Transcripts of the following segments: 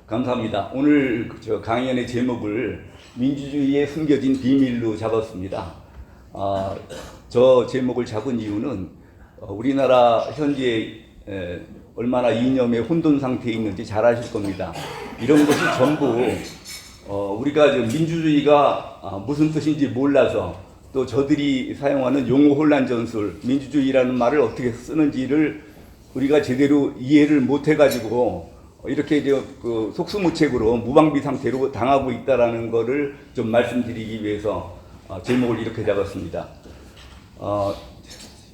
감사합니다. 오늘 저 강연의 제목을 민주주의에 숨겨진 비밀로 잡았습니다. 저 제목을 잡은 이유는 우리나라 현재 얼마나 이념의 혼돈 상태에 있는지 잘 아실 겁니다. 이런 것이 전부 우리가 민주주의가 무슨 뜻인지 몰라서, 또 저들이 사용하는 용어 혼란 전술, 민주주의라는 말을 어떻게 쓰는지를 우리가 제대로 이해를 못 해가지고 이렇게 속수무책으로 무방비 상태로 당하고 있다라는 것을 좀 말씀드리기 위해서 제목을 이렇게 잡았습니다.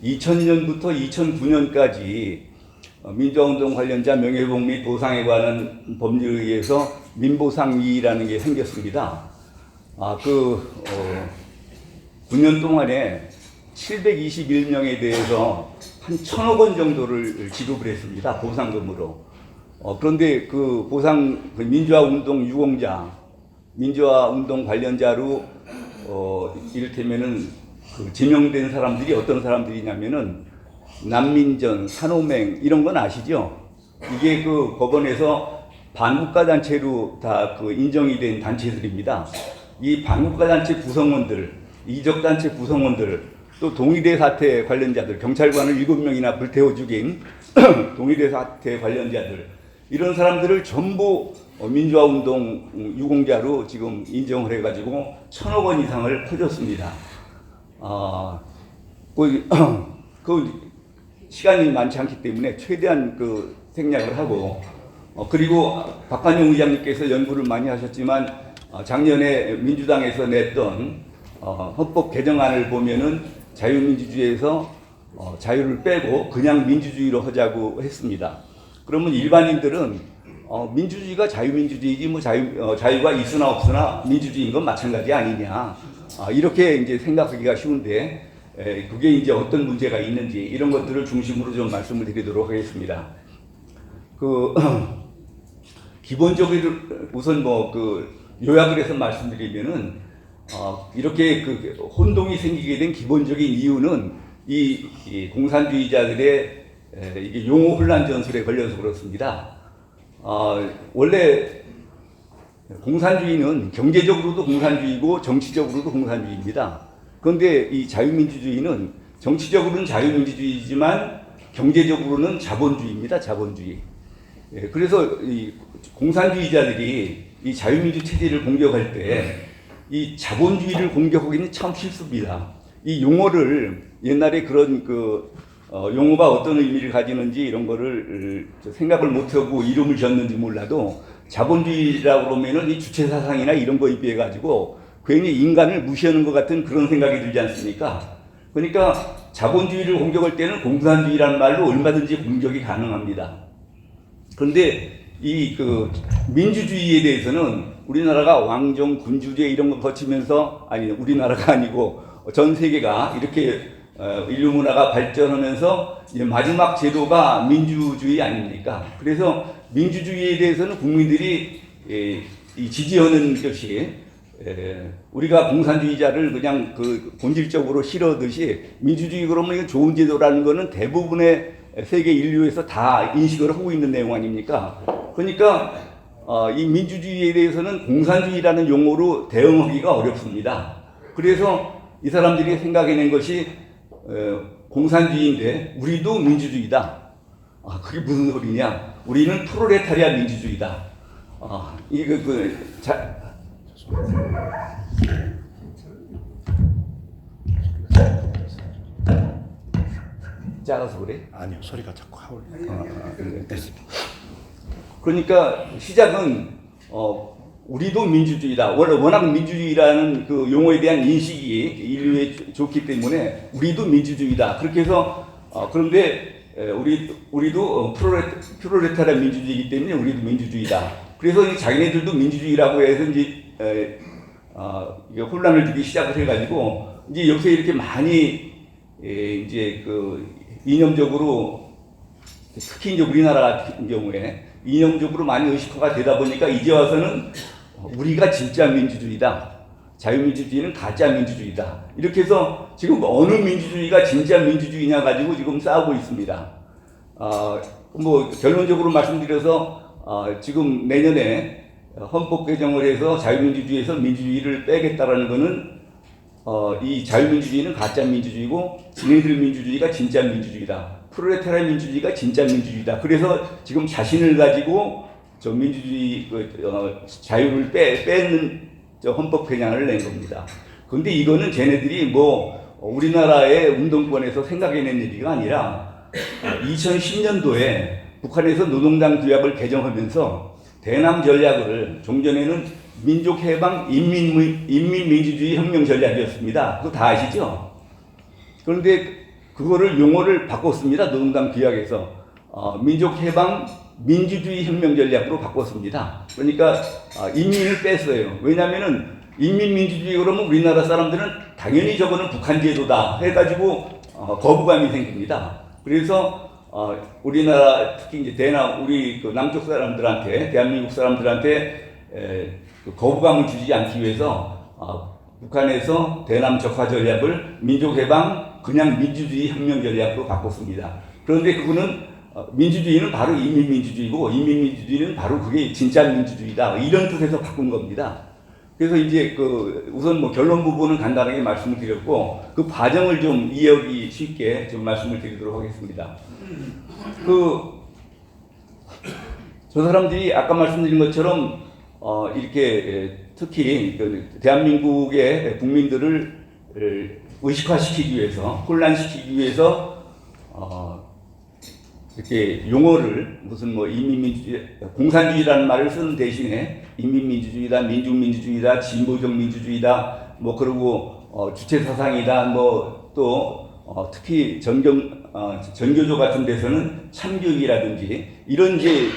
2000년부터 2009년까지 민주화운동 관련자 명예회복 및 보상에 관한 법률에 의해서 민보상위라는 게 생겼습니다. 9년 동안에 721명에 대해서 한 1,000억 원 정도를 지급을 했습니다. 보상금으로. 그런데 그 민주화운동 유공자, 민주화운동 관련자로 이를테면은 제명된 사람들이 어떤 사람들이냐면은 난민전, 산호맹 이런 건 아시죠? 이게 법원에서 반국가단체로 다 인정이 된 단체들입니다. 이 반국가단체 구성원들, 이적단체 구성원들, 또 동일대 사태 관련자들, 경찰관을 7명이나 불태워 죽인 동일대 사태 관련자들, 이런 사람들을 전부 민주화운동 유공자로 지금 인정을 해가지고 1,000억 원 이상을 퍼줬습니다. 시간이 많지 않기 때문에 최대한 생략을 하고, 그리고 박관용 의장님께서 연구를 많이 하셨지만 작년에 민주당에서 냈던 헌법 개정안을 보면은 자유민주주의에서 자유를 빼고 그냥 민주주의로 하자고 했습니다. 그러면 일반인들은 민주주의가 자유민주주의지 자유가 있으나 없으나 민주주의인 건 마찬가지 아니냐, 이렇게 이제 생각하기가 쉬운데, 그게 이제 어떤 문제가 있는지 이런 것들을 중심으로 좀 말씀을 드리도록 하겠습니다. 기본적으로 우선 요약을 해서 말씀드리면은 이렇게 혼동이 생기게 된 기본적인 이유는 이 공산주의자들의 이게 용어 혼란 전술에 걸려서 그렇습니다. 원래 공산주의는 경제적으로도 공산주의고 정치적으로도 공산주의입니다. 그런데 이 자유민주주의는 정치적으로는 자유민주주의지만 경제적으로는 자본주의입니다. 자본주의. 그래서 이 공산주의자들이 이 자유민주 체제를 공격할 때 이 자본주의를 공격하기는 참 쉽습니다. 이 용어를 옛날에 그런 용어가 어떤 의미를 가지는지 이런 거를 생각을 못하고 이름을 지었는지 몰라도, 자본주의라고 그러면은 이 주체사상이나 이런 거에 비해 가지고 괜히 인간을 무시하는 것 같은 그런 생각이 들지 않습니까? 그러니까 자본주의를 공격할 때는 공산주의라는 말로 얼마든지 공격이 가능합니다. 그런데 이 민주주의에 대해서는 우리나라가 왕정, 군주제 이런 거 거치면서, 아니 우리나라가 아니고 전 세계가 이렇게 인류 문화가 발전하면서 이제 마지막 제도가 민주주의 아닙니까? 그래서 민주주의에 대해서는 국민들이 지지하는 것이, 우리가 공산주의자를 그냥 본질적으로 싫어하듯이 민주주의 그러면 이건 좋은 제도라는 거는 대부분의 세계 인류에서 다 인식을 하고 있는 내용 아닙니까? 그러니까 이 민주주의에 대해서는 공산주의라는 용어로 대응하기가 어렵습니다. 그래서 이 사람들이 생각해낸 것이 공산주의인데 우리도 민주주의다. 그게 무슨 소리냐? 우리는 프롤레타리아 민주주의다. 이게 작아서 그래? 아니요, 소리가 자꾸 하울. 됐습니다. 그러니까 시작은 우리도 민주주의다. 워낙 민주주의라는 용어에 대한 인식이 인류에 좋기 때문에 우리도 민주주의다. 그렇게 해서 그런데 우리도 프롤레타리아 민주주의이기 때문에 우리도 민주주의다. 그래서 자기네들도 민주주의라고 해서 이제 혼란을 주기 시작을 해가지고 이제 여기서 이렇게 많이 이제 이념적으로, 특히 이제 우리나라 같은 경우에 이념적으로 많이 의식화가 되다 보니까 이제 와서는 우리가 진짜 민주주의다, 자유민주주의는 가짜 민주주의다, 이렇게 해서 지금 어느 민주주의가 진짜 민주주의냐 가지고 지금 싸우고 있습니다. 결론적으로 말씀드려서 지금 내년에 헌법 개정을 해서 자유민주주의에서 민주주의를 빼겠다라는 거는 이 자유민주주의는 가짜 민주주의고 지네들 민주주의가 진짜 민주주의다. 프롤레타리아 민주주의가 진짜 민주주의다. 그래서 지금 자신을 가지고 저 민주주의 자유를 빼는 저 헌법 개정을 낸 겁니다. 그런데 이거는 쟤네들이 뭐 우리나라의 운동권에서 생각해낸 얘기가 아니라 2010년도에 북한에서 노동당 규약을 개정하면서 대남 전략을 종전에는 민족해방 인민민주주의 혁명 전략이었습니다. 그거 다 아시죠? 그런데 그거를 용어를 바꿨습니다. 노동당 규약에서 민족해방 민주주의 혁명 전략으로 바꿨습니다. 그러니까 인민을 뺐어요. 왜냐하면은 인민민주주의 그러면 우리나라 사람들은 당연히 저거는 북한 제도다 해가지고 거부감이 생깁니다. 그래서 우리나라 특히 이제 대남 우리 그 남쪽 사람들한테 대한민국 사람들한테 거부감을 주지 않기 위해서 북한에서 대남 적화 전략을 민족해방 그냥 민주주의 혁명 전략으로 바꿨습니다. 그런데 그거는 민주주의는 바로 인민민주주의고 인민민주주의는 바로 그게 진짜 민주주의다 이런 뜻에서 바꾼 겁니다. 그래서 이제 우선 뭐 결론 부분은 간단하게 말씀을 드렸고 그 과정을 좀 이해하기 쉽게 좀 말씀을 드리도록 하겠습니다. 저 사람들이 아까 말씀드린 것처럼 이렇게 특히 대한민국의 국민들을 의식화시키기 위해서 혼란시키기 위해서 이렇게 용어를 무슨 뭐 인민민주주의, 공산주의라는 말을 쓰는 대신에 인민민주주의다, 민중민주주의다, 진보적 민주주의다, 뭐 그리고 주체사상이다, 뭐 또 특히 전교조 같은 데서는 참교육이라든지 이런 이제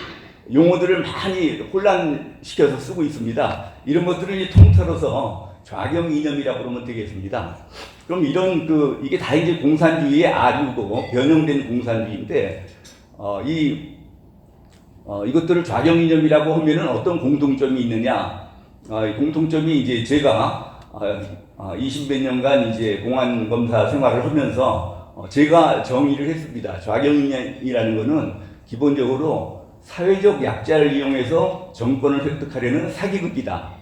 용어들을 많이 혼란시켜서 쓰고 있습니다. 이런 것들을 통틀어서 좌경 이념이라고 그러면 되겠습니다. 그럼 이런 이게 다 이제 공산주의의 아류고 변형된 공산주의인데 이것들을 좌경 이념이라고 하면은 어떤 공통점이 있느냐? 공통점이 이제 제가 20몇 년간 이제 공안 검사 생활을 하면서 제가 정의를 했습니다. 좌경 이념이라는 거는 기본적으로 사회적 약자를 이용해서 정권을 획득하려는 사기극이다.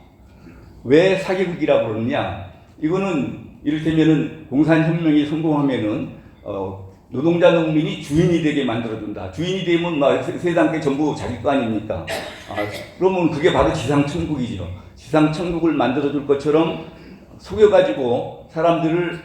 왜 사기극이라고 그러느냐? 이거는 이를테면은 공산혁명이 성공하면은 노동자 농민이 주인이 되게 만들어준다. 주인이 되면 막 세상께 전부 자기 거 아닙니까? 그러면 그게 바로 지상천국이죠. 지상천국을 만들어줄 것처럼 속여가지고 사람들을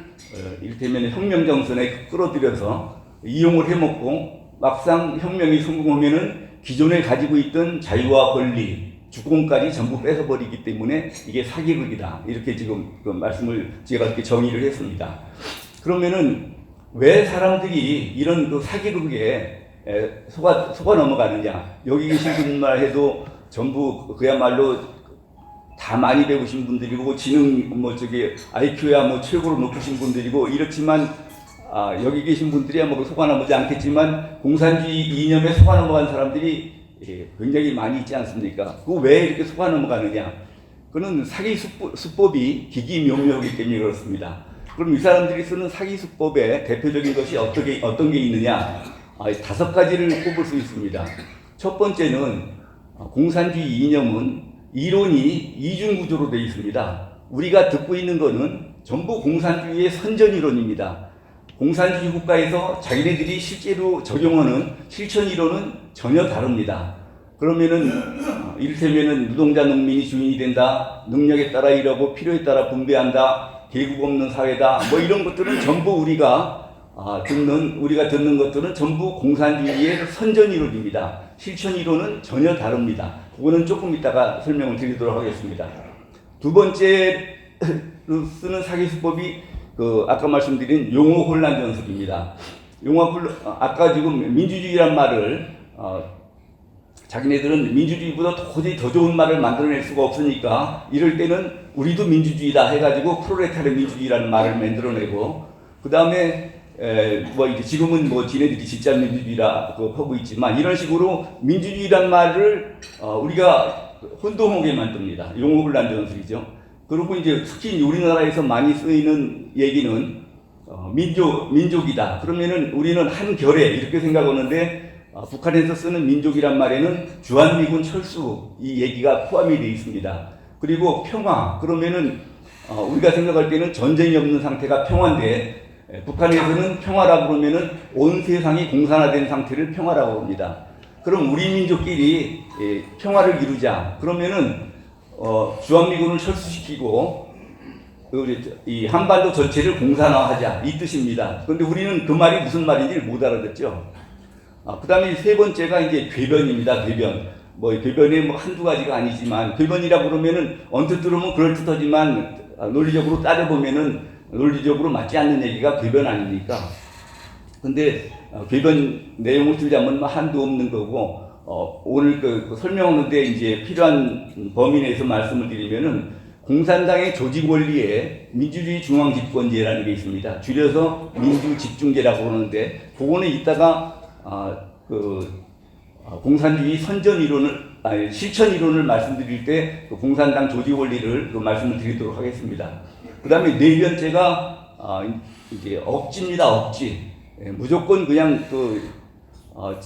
이를테면 혁명정선에 끌어들여서 이용을 해먹고 막상 혁명이 성공하면은 기존에 가지고 있던 자유와 권리, 주권까지 전부 뺏어버리기 때문에 이게 사기극이다. 이렇게 지금 말씀을 제가 이렇게 정의를 했습니다. 그러면은 왜 사람들이 이런 사기극에 속아 넘어가느냐? 여기 계신 분만 해도 전부 그야말로 다 많이 배우신 분들이고 지능 IQ야 최고로 높으신 분들이고 이렇지만 여기 계신 분들이야 속아 넘어가지 않겠지만 공산주의 이념에 속아 넘어간 사람들이 굉장히 많이 있지 않습니까? 왜 이렇게 속아 넘어가느냐? 그는 사기 수법이 기기묘묘하기 때문에 그렇습니다. 그럼 이 사람들이 쓰는 사기 수법의 대표적인 것이 어떤 게 있느냐? 5가지를 꼽을 수 있습니다. 첫 번째는 공산주의 이념은 이론이 이중구조로 되어 있습니다. 우리가 듣고 있는 것은 전부 공산주의의 선전이론입니다. 공산주의 국가에서 자기네들이 실제로 적용하는 실천 이론은 전혀 다릅니다. 그러면은 이를테면은 노동자 농민이 주인이 된다, 능력에 따라 일하고 필요에 따라 분배한다, 계급 없는 사회다, 이런 것들은 전부 우리가 듣는 것들은 전부 공산주의의 선전 이론입니다. 실천 이론은 전혀 다릅니다. 그거는 조금 이따가 설명을 드리도록 하겠습니다. 두 번째로 쓰는 사기 수법이 아까 말씀드린 용어 혼란 전술입니다. 아까 지금 민주주의란 말을 자기네들은 민주주의보다 도저히 더 좋은 말을 만들어낼 수가 없으니까 이럴 때는 우리도 민주주의다 해가지고 프롤레타리아 민주주의라는 말을 만들어내고 그 다음에 이제 지금은 지네들이 진짜 민주주의라고 하고 있지만 이런 식으로 민주주의란 말을 우리가 혼동하게 만듭니다. 용어 혼란 전술이죠. 그리고 이제 특히 우리나라에서 많이 쓰이는 얘기는 민족이다. 그러면은 우리는 한 결에 이렇게 생각하는데 북한에서 쓰는 민족이란 말에는 주한미군 철수 이 얘기가 포함이 되어 있습니다. 그리고 평화 그러면은 우리가 생각할 때는 전쟁이 없는 상태가 평화인데 북한에서는 평화라고 그러면은 온 세상이 공산화된 상태를 평화라고 합니다. 그럼 우리 민족끼리 평화를 이루자 그러면은 주한미군을 철수시키고 이 한반도 전체를 공산화하자 이 뜻입니다. 그런데 우리는 그 말이 무슨 말인지 못 알아듣죠. 그 다음에 세 번째가 이제 궤변입니다. 궤변. 궤변이 한두 가지가 아니지만, 궤변이라고 그러면은 언뜻 들으면 그럴듯하지만, 논리적으로 따져보면은 논리적으로 맞지 않는 얘기가 궤변 아닙니까? 근데, 궤변 내용을 들자면 한도 없는 거고, 오늘 설명하는데 이제 필요한 범위 내에서 말씀을 드리면은, 공산당의 조직 원리에 민주주의 중앙집권제라는 게 있습니다. 줄여서 민주집중제라고 그러는데, 그거는 이따가 공산주의 선전 이론을, 실천 이론을 말씀드릴 때 공산당 조직 원리를 말씀을 드리도록 하겠습니다. 그 다음에 네 번째가, 이제 억지입니다, 억지. 무조건 그냥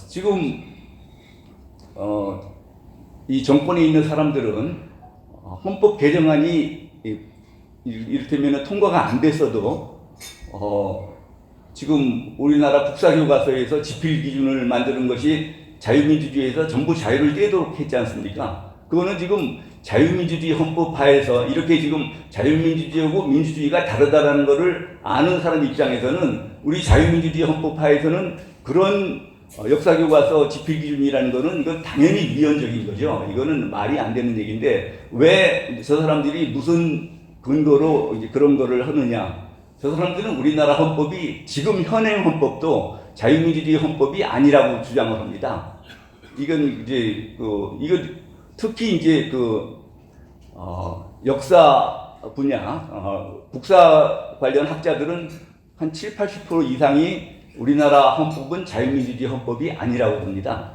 지금, 이 정권에 있는 사람들은 헌법 개정안이 이를테면 통과가 안 됐어도, 지금 우리나라 국사교과서에서 지필 기준을 만드는 것이 자유민주주의에서 전부 자유를 떼도록 했지 않습니까? 그거는 지금 자유민주주의 헌법하에서 이렇게 지금 자유민주주의하고 민주주의가 다르다라는 것을 아는 사람 입장에서는 우리 자유민주주의 헌법하에서는 그런 역사교과서 지필 기준이라는 거는 이건 당연히 위헌적인 거죠. 이거는 말이 안 되는 얘기인데 왜 저 사람들이 무슨 근거로 이제 그런 거를 하느냐? 저 사람들은 우리나라 헌법이 지금 현행 헌법도 자유민주주의 헌법이 아니라고 주장을 합니다. 이건 이제 이거 특히 이제 역사 분야 국사 관련 학자들은 한 70-80% 이상이 우리나라 헌법은 자유민주주의 헌법이 아니라고 봅니다.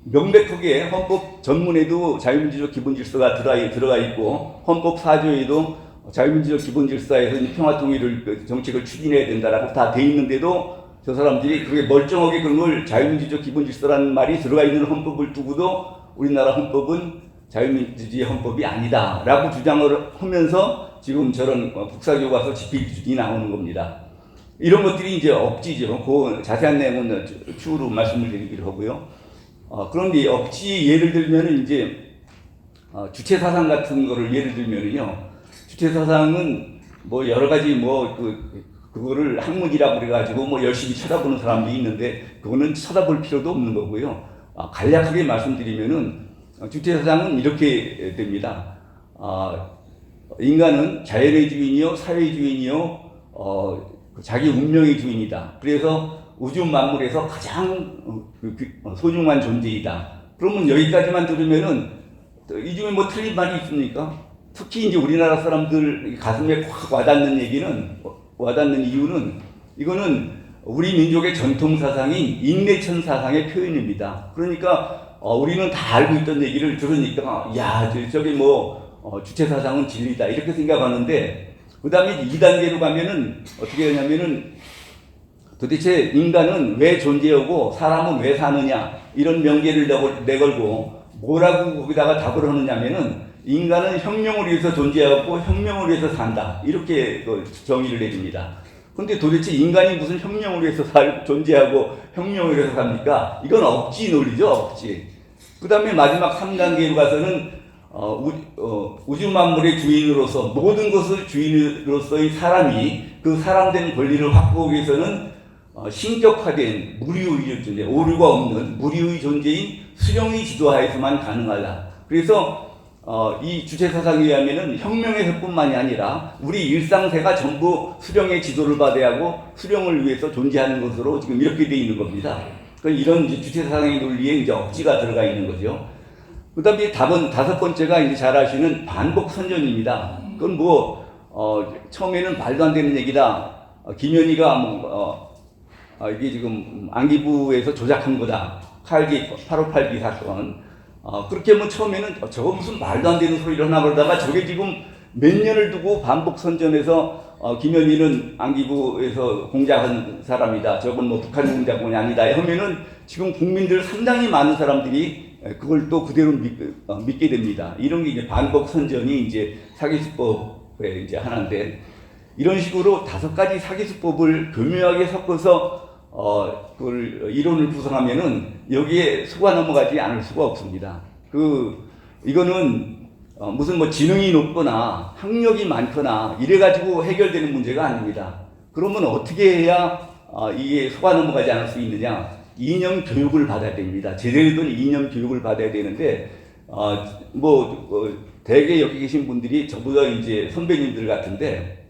명백하게 헌법 전문에도 자유민주적 기본질서가 들어가 있고 헌법 4조에도 자유민주적 기본질서에서 평화통일을 정책을 추진해야 된다라고 다 돼 있는데도 저 사람들이 그게 멀쩡하게 그런 걸 자유민주적 기본질서라는 말이 들어가 있는 헌법을 두고도 우리나라 헌법은 자유민주주의 헌법이 아니다라고 주장을 하면서 지금 저런 국사교과서 지필 기준이 나오는 겁니다. 이런 것들이 이제 억지죠. 그 자세한 내용은 추후로 말씀을 드리기로 하고요. 그런데 억지 예를 들면은 이제 주체 사상 같은 거를 예를 들면은요. 주체 사상은 여러 가지 그거를 학문이라고 그래가지고 열심히 쳐다보는 사람들이 있는데 그거는 쳐다볼 필요도 없는 거고요. 간략하게 말씀드리면은 주체 사상은 이렇게 됩니다. 인간은 자연의 주인이요, 사회의 주인이요, 자기 운명의 주인이다. 그래서 우주 만물에서 가장 소중한 존재이다. 그러면 여기까지만 들으면은 이 중에 틀린 말이 있습니까? 특히 이제 우리나라 사람들 가슴에 확 와닿는 이유는 이거는 우리 민족의 전통 사상인 인내천 사상의 표현입니다. 그러니까 우리는 다 알고 있던 얘기를 들으니까 저게 주체 사상은 진리다 이렇게 생각하는데 그 다음에 2단계로 가면은 어떻게 하냐면은 도대체 인간은 왜 존재하고 사람은 왜 사느냐 이런 명제를 내걸고 뭐라고 거기다가 답을 하느냐면은 인간은 혁명을 위해서 존재하고 혁명을 위해서 산다 이렇게 정의를 내립니다. 근데 도대체 인간이 무슨 혁명을 위해서 존재하고 혁명을 위해서 삽니까? 이건 억지 논리죠, 억지. 그 다음에 마지막 3단계로 가서는 우주 만물의 주인으로서 모든 것을 주인으로서의 사람이 그 사람된 권리를 확보하기 위해서는 신격화된 무리의 존재, 오류가 없는 무리의 존재인 수령의 지도하에서만 가능하다. 그래서 이 주체 사상에 의하면은 혁명에서뿐만이 아니라 우리 일상세가 전부 수령의 지도를 받아야 하고 수령을 위해서 존재하는 것으로 지금 이렇게 돼 있는 겁니다. 그러니까 이런 주체 사상의 논리에 이제 억지가 들어가 있는 거죠. 그다음에 답은 5번째가 이제 잘 아시는 반복 선전입니다. 그건 처음에는 말도 안 되는 얘기다. 김현희가 이게 지금 안기부에서 조작한 거다. 8582 사건. 그렇게 처음에는 저거 무슨 말도 안 되는 소리를 하나 그러다가 저게 지금 몇 년을 두고 반복 선전해서 김현희는 안기부에서 공작한 사람이다. 저건 뭐 북한 공작원이 아니다. 하면은 지금 국민들 상당히 많은 사람들이 그걸 또 그대로 믿게 됩니다. 이런 게 이제 반복선전이 이제 사기수법의 이제 하나인데, 이런 식으로 5가지 사기수법을 교묘하게 섞어서 그걸 이론을 구성하면은 여기에 속아 넘어가지 않을 수가 없습니다. 이거는 무슨 뭐 지능이 높거나 학력이 많거나 이래가지고 해결되는 문제가 아닙니다. 그러면 어떻게 해야 이게 속아 넘어가지 않을 수 있느냐? 이념 교육을 받아야 됩니다. 제대로 된 이념 교육을 받아야 되는데, 대개 여기 계신 분들이 저보다 이제 선배님들 같은데,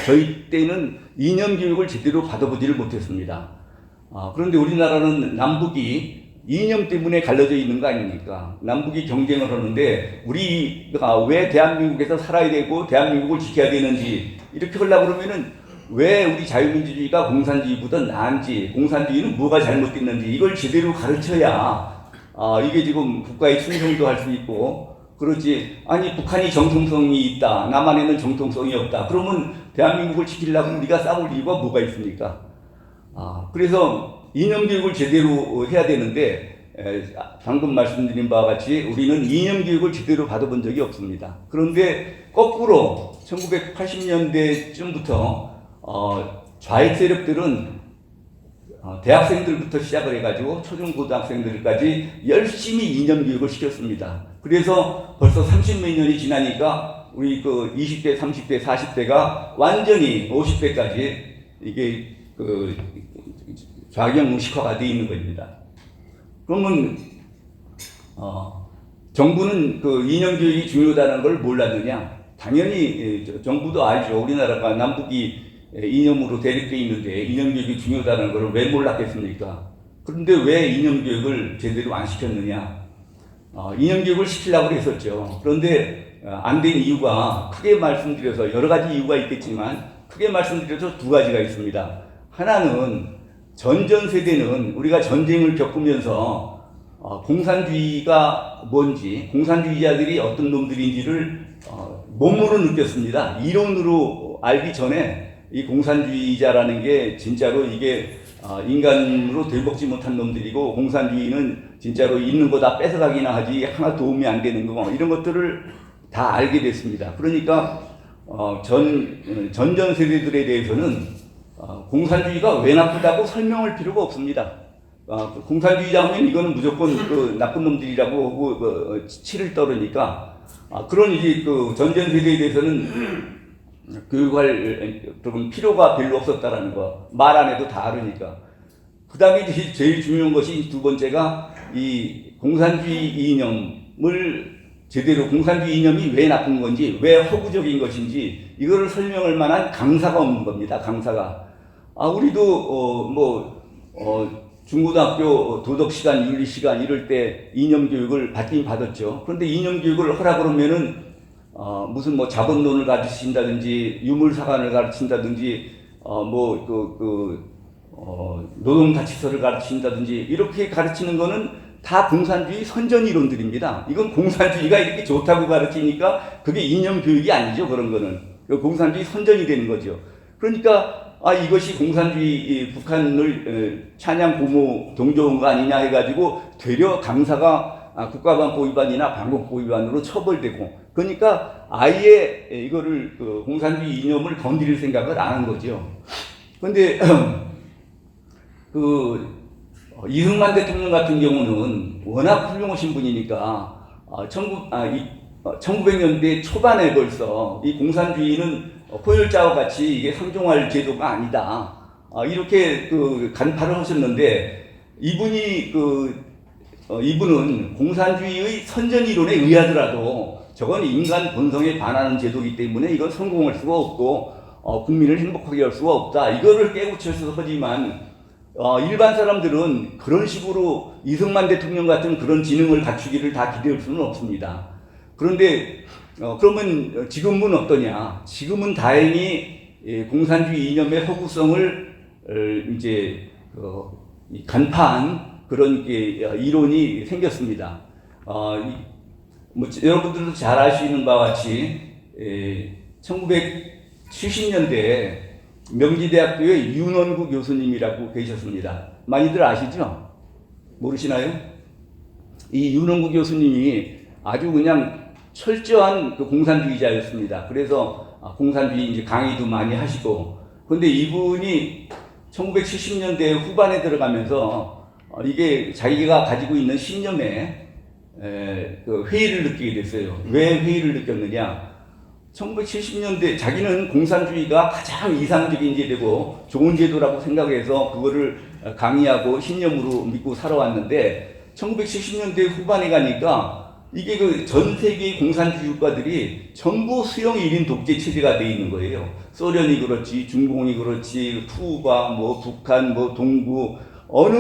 저희 때는 이념 교육을 제대로 받아보지를 못했습니다. 그런데 우리나라는 남북이 이념 때문에 갈라져 있는 거 아닙니까? 남북이 경쟁을 하는데 우리가 왜 대한민국에서 살아야 되고 대한민국을 지켜야 되는지 이렇게 하려고 그러면은 왜 우리 자유민주주의가 공산주의보다 나은지, 공산주의는 뭐가 잘못됐는지 이걸 제대로 가르쳐야 이게 지금 국가의 충성도 할 수 있고, 그렇지. 아니 북한이 정통성이 있다, 남한에는 정통성이 없다. 그러면 대한민국을 지키려고 우리가 싸울 이유가 뭐가 있습니까? 그래서 이념 교육을 제대로 해야 되는데, 방금 말씀드린 바와 같이 우리는 이념 교육을 제대로 받아본 적이 없습니다. 그런데 거꾸로 1980년대쯤부터 좌익 세력들은 대학생들부터 시작을 해가지고 초중고등학생들까지 열심히 이념 교육을 시켰습니다. 그래서 벌써 30몇 년이 지나니까 우리 20대, 30대, 40대가 완전히 50대까지 이게 좌경 의식화가 되어 있는 겁니다. 그러면 정부는 이념 교육이 중요하다는 걸 몰랐느냐? 당연히 정부도 알죠. 우리나라가 남북이 이념으로 대립되어 있는데 이념 교육이 중요하다는 걸 왜 몰랐겠습니까? 그런데 왜 이념 교육을 제대로 안 시켰느냐? 이념 교육을 시키려고 했었죠. 그런데 안 된 이유가 크게 말씀드려서 여러 가지 이유가 있겠지만 크게 말씀드려서 2가지가 있습니다. 하나는 전전 세대는 우리가 전쟁을 겪으면서 공산주의가 뭔지, 공산주의자들이 어떤 놈들인지를 몸으로 느꼈습니다. 이론으로 알기 전에 이 공산주의자라는 게 진짜로 이게 인간으로 되먹지 못한 놈들이고, 공산주의는 진짜로 있는 거 다 뺏어가기나 하지 하나 도움이 안 되는 거, 이런 것들을 다 알게 됐습니다. 그러니까 전전 세대들에 대해서는 공산주의가 왜 나쁘다고 설명할 필요가 없습니다. 공산주의자 하면 이거는 무조건 나쁜 놈들이라고 하고 치를 떨으니까, 그런 이제 전전 세대에 대해서는 교육할 그런 필요가 별로 없었다라는 거, 말 안 해도 다 알으니까. 그 다음에 제일 중요한 것이 2번째가 이 공산주의 이념을 제대로, 공산주의 이념이 왜 나쁜 건지, 왜 허구적인 것인지 이거를 설명할 만한 강사가 없는 겁니다. 강사가. 우리도 중고등학교 도덕시간, 윤리시간 이럴 때 이념 교육을 받긴 받았죠. 그런데 이념 교육을 하라 그러면은 무슨 자본론을 가르친다든지 유물사관을 가르친다든지 노동가치서를 가르친다든지 이렇게 가르치는 거는 다 공산주의 선전 이론들입니다. 이건 공산주의가 이렇게 좋다고 가르치니까 그게 이념 교육이 아니죠. 그런 거는 공산주의 선전이 되는 거죠. 그러니까 이것이 공산주의 북한을 찬양 고모 동조한 거 아니냐 해가지고 되려 강사가 국가반포 위반이나 방공포 위반으로 처벌되고, 그러니까 아예 이거를 공산주의 이념을 건드릴 생각을 안 한 거죠. 그런데 이승만 대통령 같은 경우는 워낙 훌륭하신 분이니까 1900년대 초반에 벌써 이 공산주의는 포열자와 같이 이게 상종할 제도가 아니다, 이렇게 간파를 하셨는데, 이분은 공산주의의 선전 이론에 의하더라도 저건 인간 본성에 반하는 제도이기 때문에 이건 성공할 수가 없고 국민을 행복하게 할 수가 없다, 이거를 깨우쳐서 하지만 일반 사람들은 그런 식으로 이승만 대통령 같은 그런 지능을 갖추기를 다 기대할 수는 없습니다. 그런데 그러면 지금은 어떠냐? 지금은 다행히 공산주의 이념의 허구성을 이제 간파한 그런 이론이 생겼습니다. 여러분들도 잘 아시는 바와 같이 70년대에 명지대학교의 윤원구 교수님이라고 계셨습니다. 많이들 아시죠? 모르시나요? 이 윤원구 교수님이 아주 그냥 철저한 그 공산주의자였습니다. 그래서 공산주의 이제 강의도 많이 하시고, 그런데 이분이 1970년대 후반에 들어가면서 이게 자기가 가지고 있는 신념에 그 회의를 느끼게 됐어요. 왜 회의를 느꼈느냐? 1970년대 자기는 공산주의가 가장 이상적인 제도고 좋은 제도라고 생각해서 그거를 강의하고 신념으로 믿고 살아왔는데 1970년대 후반에 가니까 이게 그 전 세계의 공산주의 국가들이 전부 수령 1인 독재 체제가 돼 있는 거예요. 소련이 그렇지, 중공이 그렇지, 쿠바, 뭐 북한, 뭐 동구 어느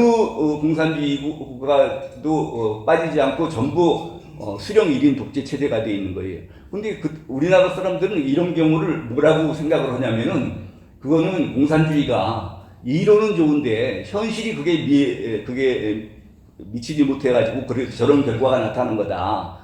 공산주의 국가도 빠지지 않고 전부 수령 1인 독재 체제가 돼 있는 거예요. 근데 우리나라 사람들은 이런 경우를 뭐라고 생각을 하냐면은 그거는 공산주의가 이론은 좋은데 현실이 그게 미치지 못해가지고 그래서 저런 결과가 나타나는 거다.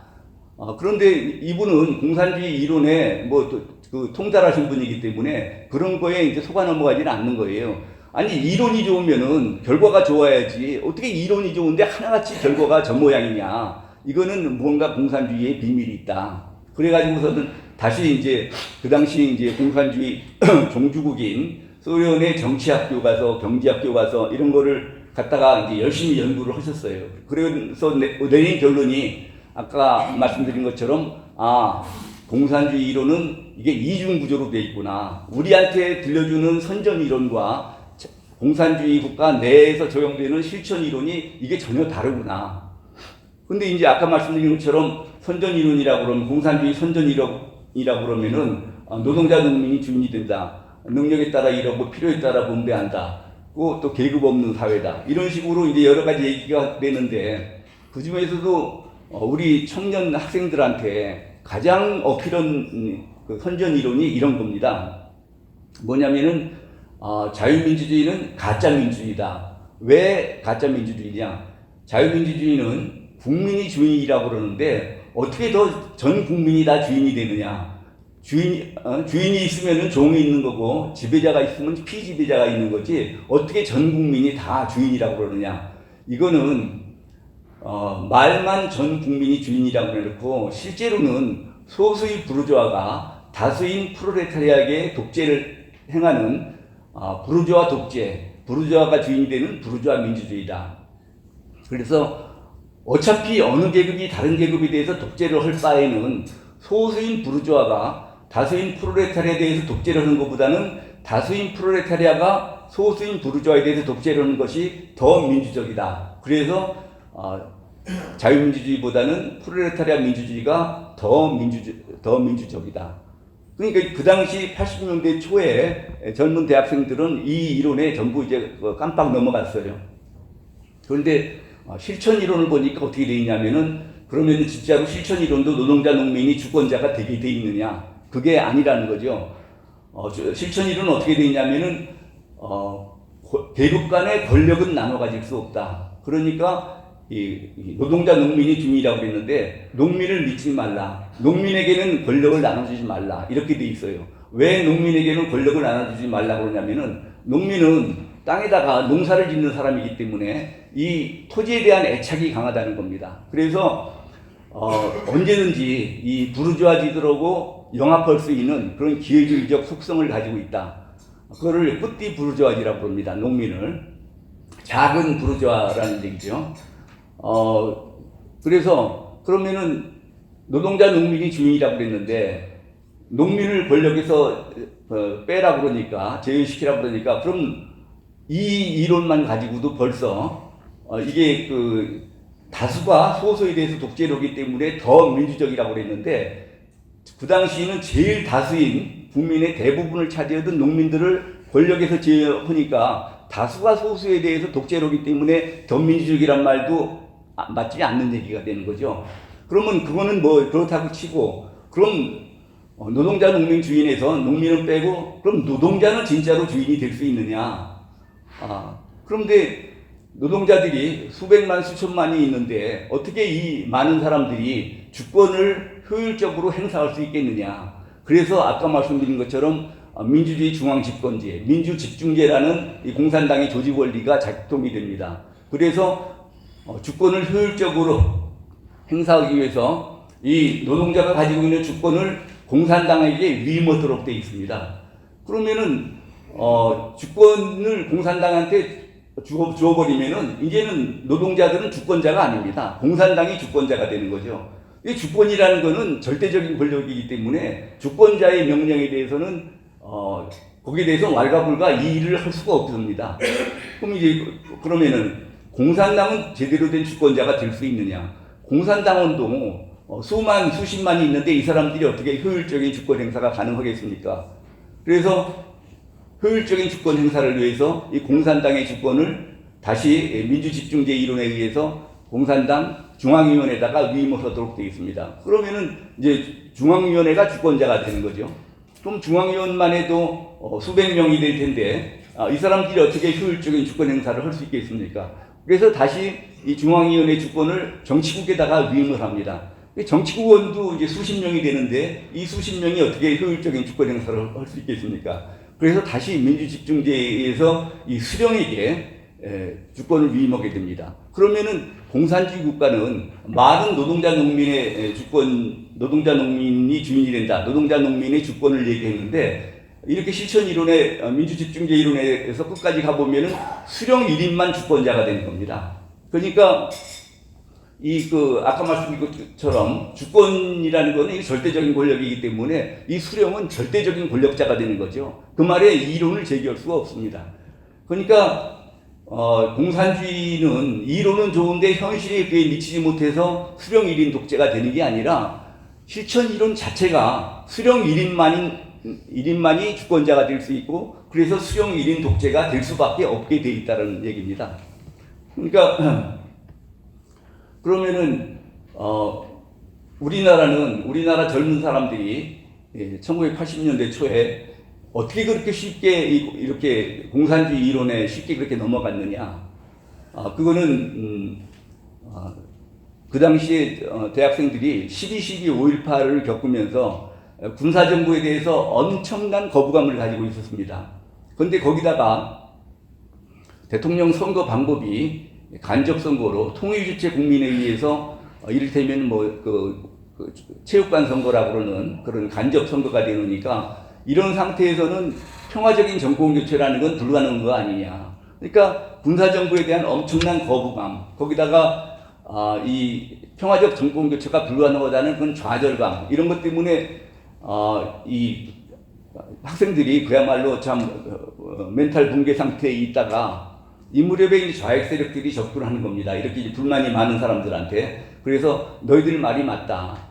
그런데 이분은 공산주의 이론에 그 통달하신 분이기 때문에 그런 거에 이제 속아 넘어가지는 않는 거예요. 아니 이론이 좋으면은 결과가 좋아야지 어떻게 이론이 좋은데 하나같이 결과가 저 모양이냐. 이거는 뭔가 공산주의의 비밀이 있다. 그래가지고서는 다시 이제 그 당시 이제 공산주의 종주국인 소련의 정치학교 가서 경제학교 가서 이런 거를 갖다가 이제 열심히 연구를 하셨어요. 그래서 내린 결론이 아까 말씀드린 것처럼 공산주의 이론은 이게 이중 구조로 되어 있구나. 우리한테 들려주는 선전 이론과 공산주의 국가 내에서 적용되는 실천 이론이 이게 전혀 다르구나. 근데 이제 아까 말씀드린 것처럼 선전 이론이라고 그러면 공산주의 선전 이론이라고 그러면은 노동자 농민이 주인이 된다. 능력에 따라 일하고 필요에 따라 분배한다. 또 계급 없는 사회다. 이런 식으로 이제 여러 가지 얘기가 되는데 그 중에서도 우리 청년 학생들한테 가장 어필한 그 선전 이론이 이런 겁니다. 뭐냐면은 자유민주주의는 가짜 민주주의다. 왜 가짜 민주주의냐? 자유민주주의는 국민이 주인이라고 그러는데 어떻게 더 전 국민이 다 주인이 되느냐? 주인이 있으면은 종이 있는 거고 지배자가 있으면 피지배자가 있는 거지 어떻게 전 국민이 다 주인이라고 그러느냐? 이거는 말만 전 국민이 주인이라고 해놓고 실제로는 소수의 부르주아가 다수인 프롤레타리아의 독재를 행하는 부르주아 독재, 부르주아가 주인이 되는 부르주아 민주주의다. 그래서 어차피 어느 계급이 다른 계급에 대해서 독재를 할 바에는 소수인 부르주아가 다수인 프롤레타리아에 대해서 독재를 하는 것보다는 다수인 프롤레타리아가 소수인 부르주아에 대해서 독재를 하는 것이 더 민주적이다. 그래서 자유민주주의보다는 프롤레타리아 민주주의가 더 민주적이다. 그러니까 그 당시 80년대 초에 젊은 대학생들은 이 이론에 전부 이제 깜빡 넘어갔어요. 그런데 실천 이론을 보니까 어떻게 돼 있냐면은 그러면 진짜로 실천 이론도 노동자 농민이 주권자가 되게 돼 있느냐? 그게 아니라는 거죠. 실천 이론은 어떻게 돼 있냐면은 계급 간의 권력은 나눠 가질 수 없다. 그러니까 이 노동자 농민이 주인이라고 그랬는데 농민을 믿지 말라. 농민에게는 권력을 나눠주지 말라. 이렇게 돼 있어요. 왜 농민에게는 권력을 나눠주지 말라고 그러냐면은 농민은 땅에다가 농사를 짓는 사람이기 때문에 이 토지에 대한 애착이 강하다는 겁니다. 그래서 언제든지 이 부르주아지들하고 영합할 수 있는 그런 기회주의적 속성을 가지고 있다. 그거를 뿌띠 부르주아지라고 부릅니다. 농민을. 작은 부르주아라는 얘기죠. 그래서 그러면은 노동자 농민이 주인이라고 그랬는데 농민을 권력에서 빼라고 그러니까 제외시키라고 그러니까 그럼 이 이론만 가지고도 벌써 이게 그 다수가 소수에 대해서 독재를 하기 때문에 더 민주적이라고 그랬는데 그 당시에는 제일 다수인 국민의 대부분을 차지하던 농민들을 권력에서 제외하니까 다수가 소수에 대해서 독재를 하기 때문에 더 민주적이란 말도 맞지 않는 얘기가 되는 거죠. 그러면 그거는 뭐 그렇다고 치고 그럼 노동자 농민 주인에서 농민은 빼고 그럼 노동자는 진짜로 주인이 될 수 있느냐? 그런데 노동자들이 수백만 수천만이 있는데 어떻게 이 많은 사람들이 주권을 효율적으로 행사할 수 있겠느냐? 그래서 아까 말씀드린 것처럼 민주주의 중앙집권제, 민주집중제라는 이 공산당의 조직 원리가 작동이 됩니다. 그래서 주권을 효율적으로 행사하기 위해서 이 노동자가 가지고 있는 주권을 공산당에게 위임하도록 되어 있습니다. 그러면은 주권을 공산당한테 주어버리면은 이제는 노동자들은 주권자가 아닙니다. 공산당이 주권자가 되는 거죠. 이 주권이라는 것은 절대적인 권력이기 때문에 주권자의 명령에 대해서는 거기에 대해서 왈가불가 이의를 할 수가 없습니다. 그럼 이제 그러면은 공산당은 제대로 된 주권자가 될 수 있느냐? 공산당원도 수만 수십만이 있는데 이 사람들이 어떻게 효율적인 주권 행사가 가능하겠습니까? 그래서 효율적인 주권 행사를 위해서 이 공산당의 주권을 다시 민주집중제 이론에 의해서 공산당 중앙위원회에다가 위임을 하도록 되어 있습니다. 그러면은 이제 중앙위원회가 주권자가 되는 거죠. 그럼 중앙위원만 해도 수백 명이 될 텐데 이 사람들이 어떻게 효율적인 주권 행사를 할 수 있겠습니까? 그래서 다시 이 중앙위원회 주권을 정치국에다가 위임을 합니다. 정치국원도 이제 수십 명이 되는데 이 수십 명이 어떻게 효율적인 주권 행사를 할 수 있겠습니까? 그래서 다시 민주집중제에서 이 수령에게 주권을 위임하게 됩니다. 그러면은 공산주의 국가는 많은 노동자 농민의 주권, 노동자 농민이 주인이 된다. 노동자 농민의 주권을 얘기했는데 이렇게 실천 이론에 민주집중제 이론에서 끝까지 가보면은 수령 1인만 주권자가 되는 겁니다. 그러니까 아까 말씀드린 것처럼 주권이라는 것은 절대적인 권력이기 때문에 이 수령은 절대적인 권력자가 되는 거죠. 그 말에 이론을 제기할 수가 없습니다. 그러니까 공산주의는 이론은 좋은데 현실에 그에 미치지 못해서 수령 1인 독재가 되는 게 아니라 실천 이론 자체가 수령 1인만이 주권자가 될 수 있고 그래서 수령 1인 독재가 될 수밖에 없게 돼 있다는 얘기입니다. 그러니까 그러면은 우리나라 젊은 사람들이 1980년대 초에 어떻게 그렇게 쉽게 이렇게 공산주의 이론에 쉽게 그렇게 넘어갔느냐? 그거는 그 당시에 대학생들이 12.12 5.18을 겪으면서 군사정부에 대해서 엄청난 거부감을 가지고 있었습니다. 그런데 거기다가 대통령 선거 방법이 간접선거로 통일주체 국민회의에서 이를테면 체육관 선거라고 그러는 그런 간접선거가 되니까 이런 상태에서는 평화적인 정권교체라는 건 불가능한 거 아니냐. 그러니까 군사정부에 대한 엄청난 거부감, 거기다가 이 평화적 정권교체가 불가능하다는 그런 좌절감, 이런 것 때문에 이 학생들이 그야말로 참 멘탈 붕괴 상태에 있다가 이 무렵에 이제 좌익 세력들이 접근을 하는 겁니다. 이렇게 불만이 많은 사람들한테. 그래서 너희들 말이 맞다.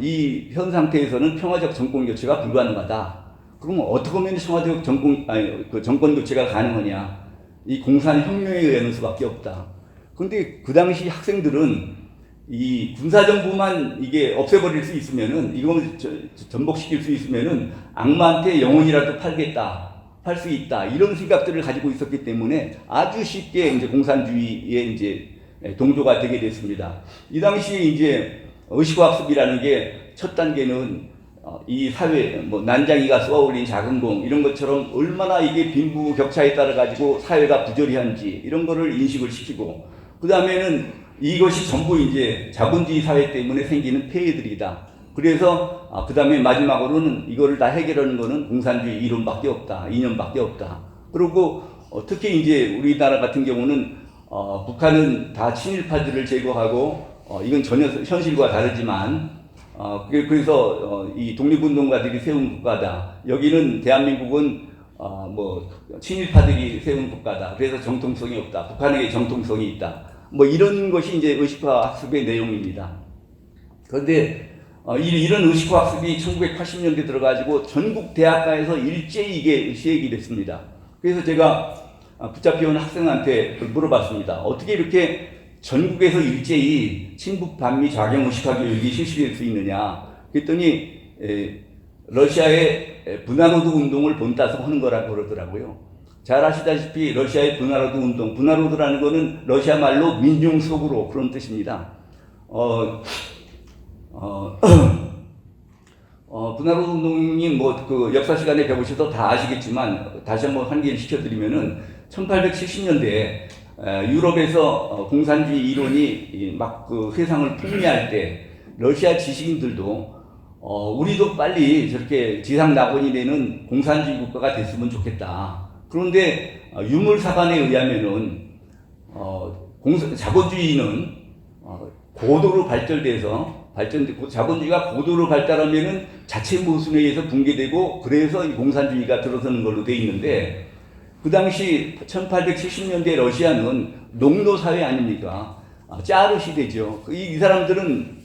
이 현 상태에서는 평화적 정권 교체가 불가능하다. 그러면 어떻게 하면 평화적 정권 교체가 가능하냐? 이 공산혁명에 의하는 수밖에 없다. 그런데 그 당시 학생들은 이 군사정부만 이게 없애버릴 수 있으면은, 이거는 전복시킬 수 있으면은 악마한테 영혼이라도 팔 수 있다. 이런 생각들을 가지고 있었기 때문에 아주 쉽게 이제 공산주의에 이제 동조가 되게 됐습니다. 이 당시에 이제 의식학습이라는 게 첫 단계는 이 사회, 난장이가 쏘아올린 작은 공, 이런 것처럼 얼마나 이게 빈부격차에 따라 가지고 사회가 부조리한지 이런 거를 인식을 시키고, 그 다음에는 이것이 전부 이제 자본주의 사회 때문에 생기는 폐해들이다. 그래서 그 다음에 마지막으로는 이거를 다 해결하는 거는 공산주의 이론밖에 없다. 이념밖에 없다. 그리고 특히 이제 우리나라 같은 경우는 북한은 다 친일파들을 제거하고 이건 전혀 현실과 다르지만 그래서 이 독립운동가들이 세운 국가다. 여기는 대한민국은 친일파들이 세운 국가다. 그래서 정통성이 없다. 북한에게 정통성이 있다. 이런 것이 이제 의식화 학습의 내용입니다. 그런데 이런 의식화 학습이 1980년대 들어가지고 전국 대학가에서 일제히 이게 시행이 됐습니다. 그래서 제가 붙잡혀온 학생한테 물어봤습니다. 어떻게 이렇게 전국에서 일제히 친북 반미 좌경 의식화 교육이 실시될 수 있느냐? 그랬더니 러시아의 분화로드 운동을 본따서 하는 거라고 그러더라고요. 잘 아시다시피 러시아의 분화로드 운동, 분화로드라는 거는 러시아 말로 민중 속으로 그런 뜻입니다. 분화로 운동이 뭐 그 역사 시간에 배우셔서 다 아시겠지만 다시 한번 환기를 시켜드리면은 1870년대에 유럽에서 공산주의 이론이 막 그 세상을 풍미할 때 러시아 지식인들도 우리도 빨리 저렇게 지상 낙원이 되는 공산주의 국가가 됐으면 좋겠다. 그런데 유물사관에 의하면은 자본주의는 고도로 발전돼서 자본주의가 고도로 발달하면은 자체 모순에 의해서 붕괴되고 그래서 공산주의가 들어서는 걸로 돼 있는데 그 당시 1870년대 러시아는 농노 사회 아닙니까? 짜르 시대죠. 이 사람들은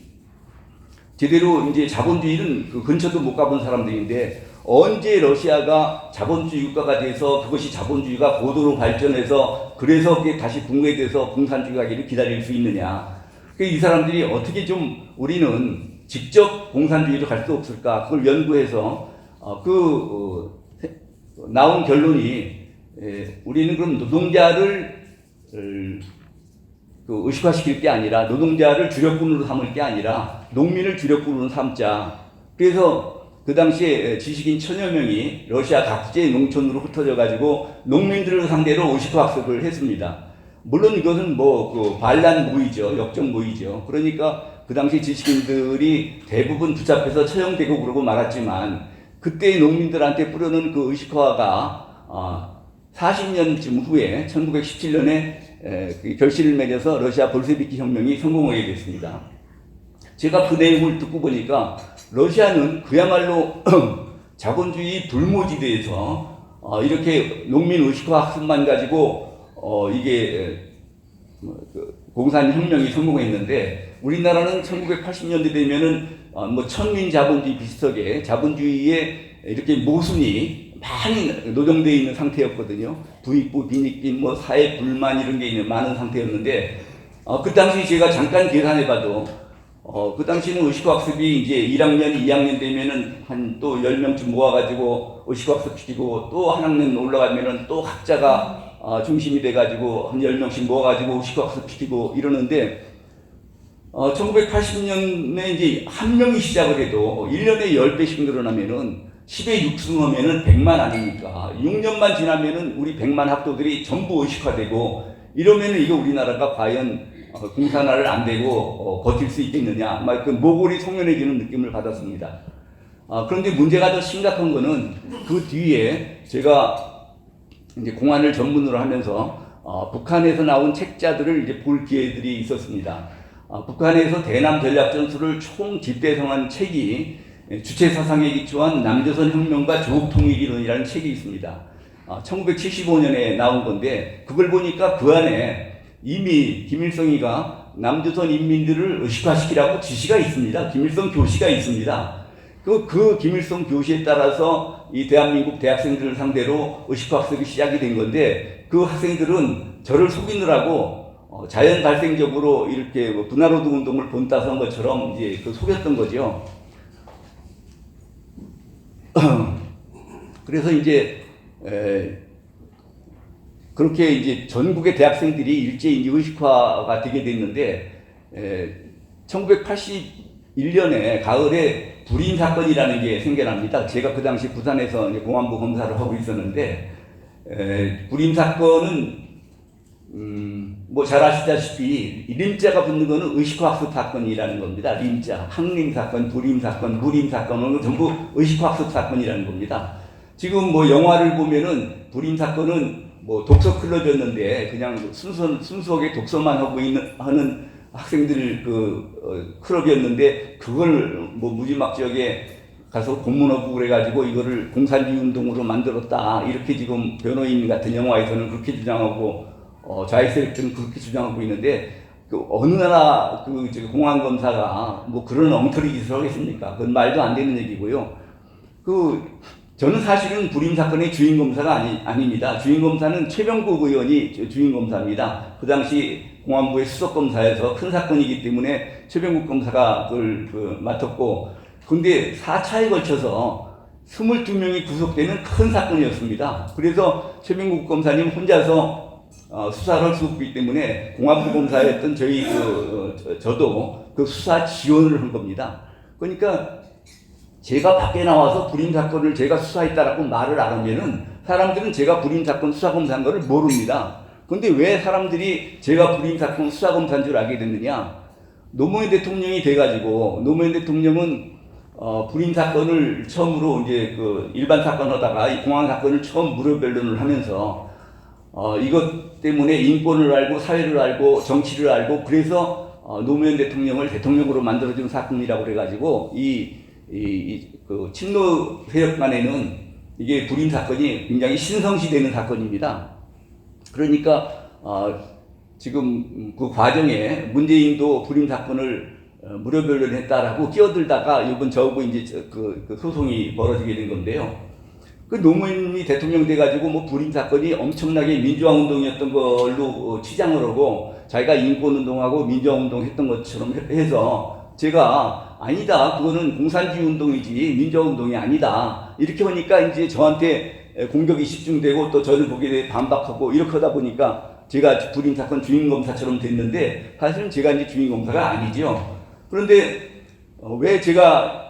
제대로 이제 자본주의는 그 근처도 못 가본 사람들인데 언제 러시아가 자본주의 국가가 돼서 그것이 자본주의가 고도로 발전해서 그래서 그게 다시 붕괴돼서 공산주의가 가기를 기다릴 수 있느냐. 이 사람들이 어떻게 좀 우리는 직접 공산주의로 갈 수 없을까? 그걸 연구해서 나온 결론이 우리는 그럼 노동자를 의식화시킬 게 아니라 노동자를 주력군으로 삼을 게 아니라 농민을 주력군으로 삼자. 그래서 그 당시에 지식인 1000여 명이 러시아 각지의 농촌으로 흩어져 가지고 농민들을 상대로 의식화 학습을 했습니다. 물론 이것은 반란 모의죠. 역적 모의죠. 그러니까 그 당시 지식인들이 대부분 붙잡혀서 처형되고 그러고 말았지만 그때 농민들한테 뿌려놓은 그 의식화가 40년쯤 후에 1917년에 결실을 맺어서 러시아 볼셰비키 혁명이 성공하게 됐습니다. 제가 그 내용을 듣고 보니까 러시아는 그야말로 자본주의 불모지대에서 이렇게 농민 의식화 학습만 가지고 이게 공산혁명이 성공했는데 우리나라는 1980년대 되면은 천민 자본주의 비슷하게 자본주의에 이렇게 모순이 많이 노정되어 있는 상태였거든요. 부익부, 빈익빈, 사회 불만 이런 게 있는 많은 상태였는데 그 당시 제가 잠깐 계산해봐도 그 당시는 의식학습이 이제 1학년, 2학년 되면은 한 또 10명쯤 모아가지고 의식학습 시키고 또 한 학년 올라가면은 또 각자가 중심이 돼가지고 한 10명씩 모아가지고 의식학습 시키고 이러는데 1980년에 이제 한 명이 시작을 해도 1년에 10배씩 늘어나면은 10에 6승하면은 100만 아닙니까? 6년만 지나면은 우리 100만 학도들이 전부 의식화되고 이러면은 이거 우리나라가 과연 공산화를 안 되고 버틸 수 있겠느냐, 그 모골이 송연해지는 느낌을 받았습니다. 그런데 문제가 더 심각한 거는 그 뒤에 제가 이제 공안을 전문으로 하면서 북한에서 나온 책자들을 이제 볼 기회들이 있었습니다. 북한에서 대남 전략 전술을 총 집대성한 책이 주체 사상에 기초한 남조선 혁명과 조국 통일 이론이라는 책이 있습니다. 1975년에 나온 건데 그걸 보니까 그 안에 이미 김일성이가 남조선 인민들을 의식화시키라고 지시가 있습니다. 김일성 교시가 있습니다. 그 김일성 교시에 따라서 이 대한민국 대학생들을 상대로 의식화학습이 시작이 된 건데 그 학생들은 저를 속이느라고 자연 발생적으로 이렇게 분화로드 운동을 본따서 한 것처럼 이제 속였던 거죠. 그래서 이제 그렇게 이제 전국의 대학생들이 일제히 의식화가 되게 됐는데 1981년에 가을에 불임 사건이라는 게 생겨납니다. 제가 그 당시 부산에서 이제 공안부 검사를 하고 있었는데 불임 사건은 잘 아시다시피 림자가 붙는 거는 의식화학습 사건이라는 겁니다. 림자, 항림 사건, 불임 사건, 무림 사건은 전부 의식화학습 사건이라는 겁니다. 지금 영화를 보면은 불임 사건은 독서 클럽이었는데 그냥 순수하게 독서만 하는 학생들 클럽이었는데 그걸 무지막지하게 가서 공문하고 그래가지고 이거를 공산주의 운동으로 만들었다 이렇게 지금 변호인 같은 영화에서는 그렇게 주장하고 좌익세력들은 그렇게 주장하고 있는데 어느 나라 공안검사가 그런 엉터리 짓을 하겠습니까? 그건 말도 안 되는 얘기고요. 저는 사실은 불임 사건의 주임검사가 아닙니다. 주임검사는 최병국 의원이 주임검사입니다. 그 당시 공안부의 수석검사여서 큰 사건이기 때문에 최병국 검사가 그걸 맡았고, 근데 4차에 걸쳐서 22명이 구속되는 큰 사건이었습니다. 그래서 최병국 검사님 혼자서 수사를 할 수 없기 때문에 공안부 검사였던 저도 그 수사 지원을 한 겁니다. 그러니까 제가 밖에 나와서 불임 사건을 제가 수사했다라고 말을 안 하면은 사람들은 제가 불임 사건 수사검사한 거를 모릅니다. 근데 왜 사람들이 제가 불임 사건 수사검사인 줄 알게 됐느냐? 노무현 대통령이 돼가지고 노무현 대통령은 불임 사건을 처음으로 이제 그 일반 사건 하다가 이 공안 사건을 처음 무료 변론을 하면서 이것 때문에 인권을 알고 사회를 알고 정치를 알고 그래서 노무현 대통령을 대통령으로 만들어준 사건이라고 그래가지고 그 친노 세력 간에는 이게 불임 사건이 굉장히 신성시되는 사건입니다. 그러니까 지금 그 과정에 문재인도 불임 사건을 무료 변론했다라고 끼어들다가 이번 저하고 이제 그 소송이 벌어지게 된 건데요. 그 노무현이 대통령 돼가지고 뭐 불임 사건이 엄청나게 민주화 운동이었던 걸로 치장을 하고 자기가 인권 운동하고 민주화 운동 했던 것처럼 해서 제가 아니다 그거는 공산주의 운동이지 민주화 운동이 아니다 이렇게 하니까 이제 저한테 공격이 집중되고 또 저를 거기에 대해 반박하고 이렇게 하다 보니까 제가 불임 사건 주인검사처럼 됐는데 사실은 제가 이제 주인검사가 아니죠. 그런데 왜 제가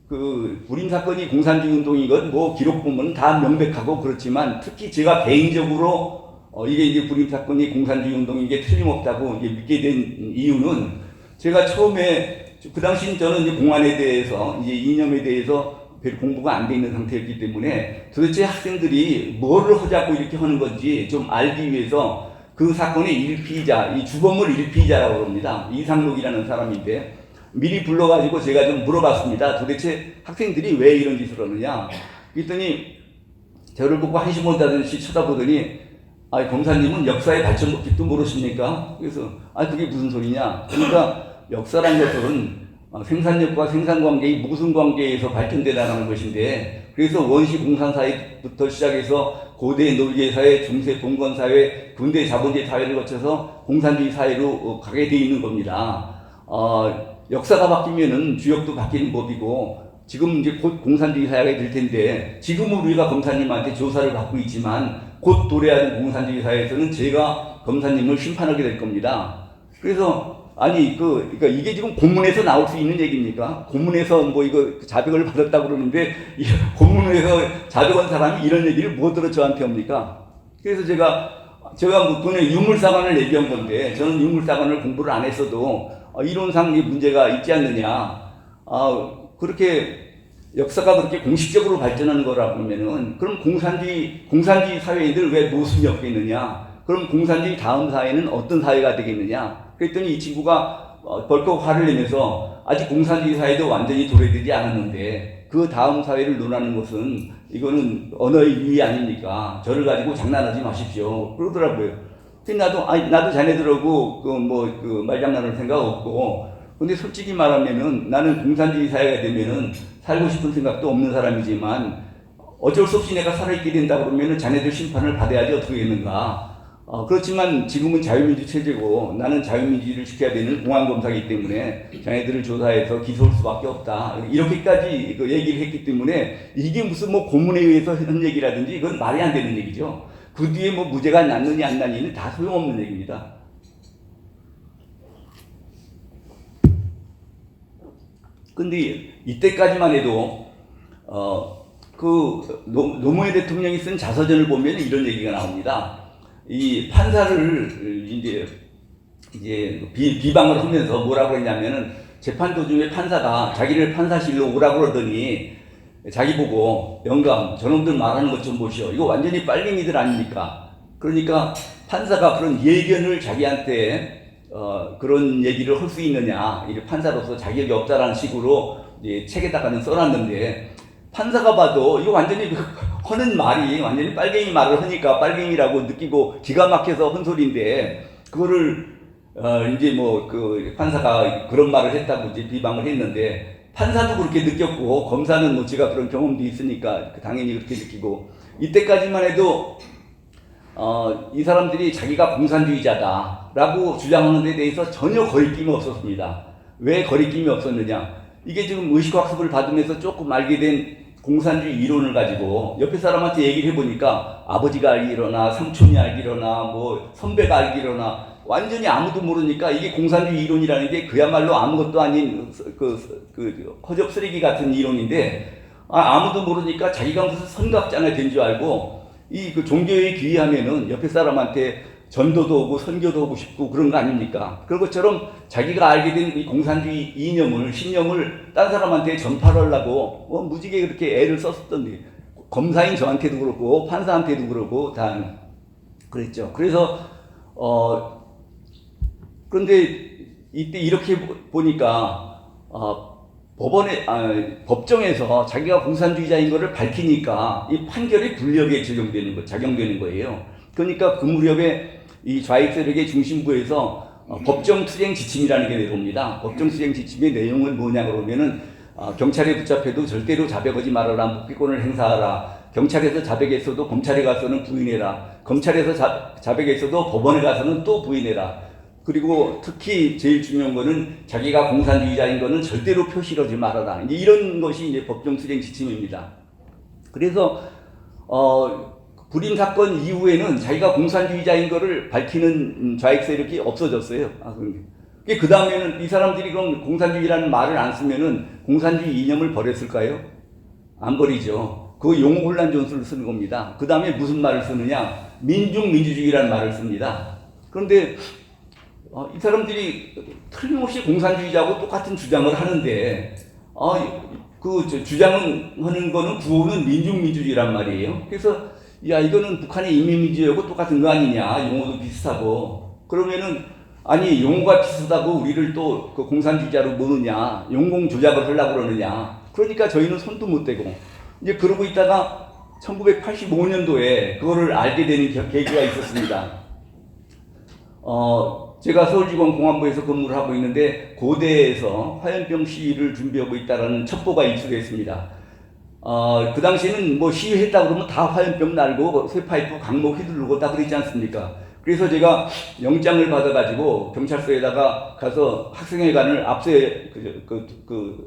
그 불임 사건이 공산주의 운동이건 뭐 기록 보면 다 명백하고 그렇지만 특히 제가 개인적으로 이게 이제 불임 사건이 공산주의 운동인 게 틀림없다고 이제 믿게 된 이유는 제가 처음에 그 당시는 저는 이제 공안에 대해서 이제 이념에 대해서 별 공부가 안 돼 있는 상태였기 때문에 도대체 학생들이 뭐를 하자고 이렇게 하는 건지 좀 알기 위해서 그 사건의 일피의자, 이 주범을 일피의자라고 합니다. 이상록이라는 사람인데 미리 불러가지고 제가 좀 물어봤습니다. 도대체 학생들이 왜 이런 짓을 하느냐? 그랬더니 저를 보고 한심을 다듯이 쳐다보더니 검사님은 역사의 발전법칙도 모르십니까? 그래서 그게 무슨 소리냐? 그러니까 역사란 것들은 생산력과 생산관계의 모순관계에서 발전되어나가는 것인데 그래서 원시 공산사회부터 시작해서 고대 노예사회, 중세 봉건사회, 근대 자본주의 사회를 거쳐서 공산주의 사회로 가게 되어 있는 겁니다. 역사가 바뀌면은 주역도 바뀌는 법이고 지금 이제 곧 공산주의 사회가 될 텐데 지금은 우리가 검사님한테 조사를 받고 있지만 곧 도래하는 공산주의 사회에서는 제가 검사님을 심판하게 될 겁니다. 그래서 그러니까 이게 지금 고문에서 나올 수 있는 얘기입니까? 고문에서 뭐 이거 자백을 받았다고 그러는데 고문에서 자백한 사람이 이런 얘기를 뭐 들어 저한테 합니까? 그래서 제가 뭐 그냥 유물사관을 얘기한 건데 저는 유물사관을 공부를 안 했어도 이론상 문제가 있지 않느냐. 그렇게 역사가 그렇게 공식적으로 발전하는 거라 그러면은 그럼 공산주의 사회인들 왜 모순이 없겠느냐? 그럼 공산주의 다음 사회는 어떤 사회가 되겠느냐? 그랬더니 이 친구가 벌컥 화를 내면서 아직 공산주의 사회도 완전히 도래되지 않았는데 그 다음 사회를 논하는 것은 이거는 언어의 유의 아닙니까? 저를 가지고 장난하지 마십시오. 그러더라고요. 나도 자네들하고 말장난할 생각 없고 근데 솔직히 말하면은 나는 공산주의 사회가 되면은 살고 싶은 생각도 없는 사람이지만 어쩔 수 없이 내가 살아있게 된다 그러면은 자네들 심판을 받아야지 어떻게 했는가. 그렇지만 지금은 자유민주 체제고 나는 자유민주주의를 지켜야 되는 공안검사이기 때문에 자네들을 조사해서 기소할 수밖에 없다. 이렇게까지 얘기를 했기 때문에 이게 무슨 고문에 의해서 하는 얘기라든지 이건 말이 안 되는 얘기죠. 그 뒤에 무죄가 났느냐 안 났느냐는 다 소용없는 얘기입니다. 근데 이때까지만 해도 노무현 대통령이 쓴 자서전을 보면 이런 얘기가 나옵니다. 이 판사를 이제 비방을 하면서 뭐라고 했냐면은 재판 도중에 판사가 자기를 판사실로 오라고 그러더니 자기 보고 영감 저놈들 말하는 것 좀 보시오. 이거 완전히 빨갱이들 아닙니까? 그러니까 판사가 그런 예견을 자기한테 그런 얘기를 할 수 있느냐. 이 판사로서 자격이 없다라는 식으로 이제 책에다가는 써놨는데 판사가 봐도 이거 완전히 하는 말이 완전히 빨갱이 말을 하니까 빨갱이라고 느끼고 기가 막혀서 한 소리인데 그거를 이제 판사가 그런 말을 했다고 이제 비방을 했는데 판사도 그렇게 느꼈고 검사는 제가 그런 경험도 있으니까 당연히 그렇게 느끼고 이때까지만 해도 이 사람들이 자기가 공산주의자다라고 주장하는 데 대해서 전혀 거리낌이 없었습니다. 왜 거리낌이 없었느냐? 이게 지금 의식학습을 받으면서 조금 알게 된 공산주의 이론을 가지고 옆에 사람한테 얘기를 해보니까 아버지가 알기로나 삼촌이 알기로나 선배가 알기로나 완전히 아무도 모르니까 이게 공산주의 이론이라는 게 그야말로 아무것도 아닌 허접 쓰레기 같은 이론인데 아무도 모르니까 자기가 무슨 선각자나 된 줄 알고 이 종교에 귀의하면은 옆에 사람한테 전도도 오고 선교도 하고 싶고 그런 거 아닙니까? 그런 것처럼 자기가 알게 된 이 공산주의 이념을 신념을 딴 사람한테 전파하려고 무지개 그렇게 애를 썼었던데 검사인 저한테도 그렇고 판사한테도 그렇고 다 그랬죠. 그래서 그런데 이때 이렇게 보니까 법정에서 자기가 공산주의자인 것을 밝히니까 이 판결이 불리하게 작용되는 거예요. 그러니까 그 무렵에 이 좌익 세력의 중심부에서 법정 투쟁 지침이라는 게 내려옵니다. 법정 투쟁 지침의 내용은 뭐냐 그러면은 경찰에 붙잡혀도 절대로 자백하지 말아라, 묵비권을 행사하라. 경찰에서 자백했어도 검찰에 가서는 부인해라. 검찰에서 자백했어도 법원에 가서는 또 부인해라. 그리고 특히 제일 중요한 거는 자기가 공산주의자인 거는 절대로 표시하지 말아라. 이제 이런 것이 이제 법정 투쟁 지침입니다. 그래서 불임 사건 이후에는 자기가 공산주의자인 거를 밝히는 좌익 세력이 없어졌어요. 그 다음에는 이 사람들이 그럼 공산주의라는 말을 안 쓰면은 공산주의 이념을 버렸을까요? 안 버리죠. 그 용어 혼란 전술을 쓰는 겁니다. 그 다음에 무슨 말을 쓰느냐? 민중민주주의라는 말을 씁니다. 그런데 이 사람들이 틀림없이 공산주의자하고 똑같은 주장을 하는데 주장은 하는 거는 구호는 민중민주주의란 말이에요. 그래서 야 이거는 북한의 인민민주주의하고 똑같은 거 아니냐, 용어도 비슷하고. 그러면은 아니 용어가 비슷하고 우리를 또 그 공산주의자로 모느냐, 용공 조작을 하려고 그러느냐. 그러니까 저희는 손도 못 대고 이제 그러고 있다가 1985년도에 그거를 알게 되는 계기가 있었습니다. 제가 서울지검 공안부에서 근무를 하고 있는데 고대에서 화염병 시위를 준비하고 있다라는 첩보가 입수됐습니다. 그 당시에는 뭐 시위했다 그러면 다 화염병 날고 쇠파이프 강목 휘두르고 다 그러지 않습니까? 그래서 제가 영장을 받아가지고 경찰서에다가 가서 학생회관을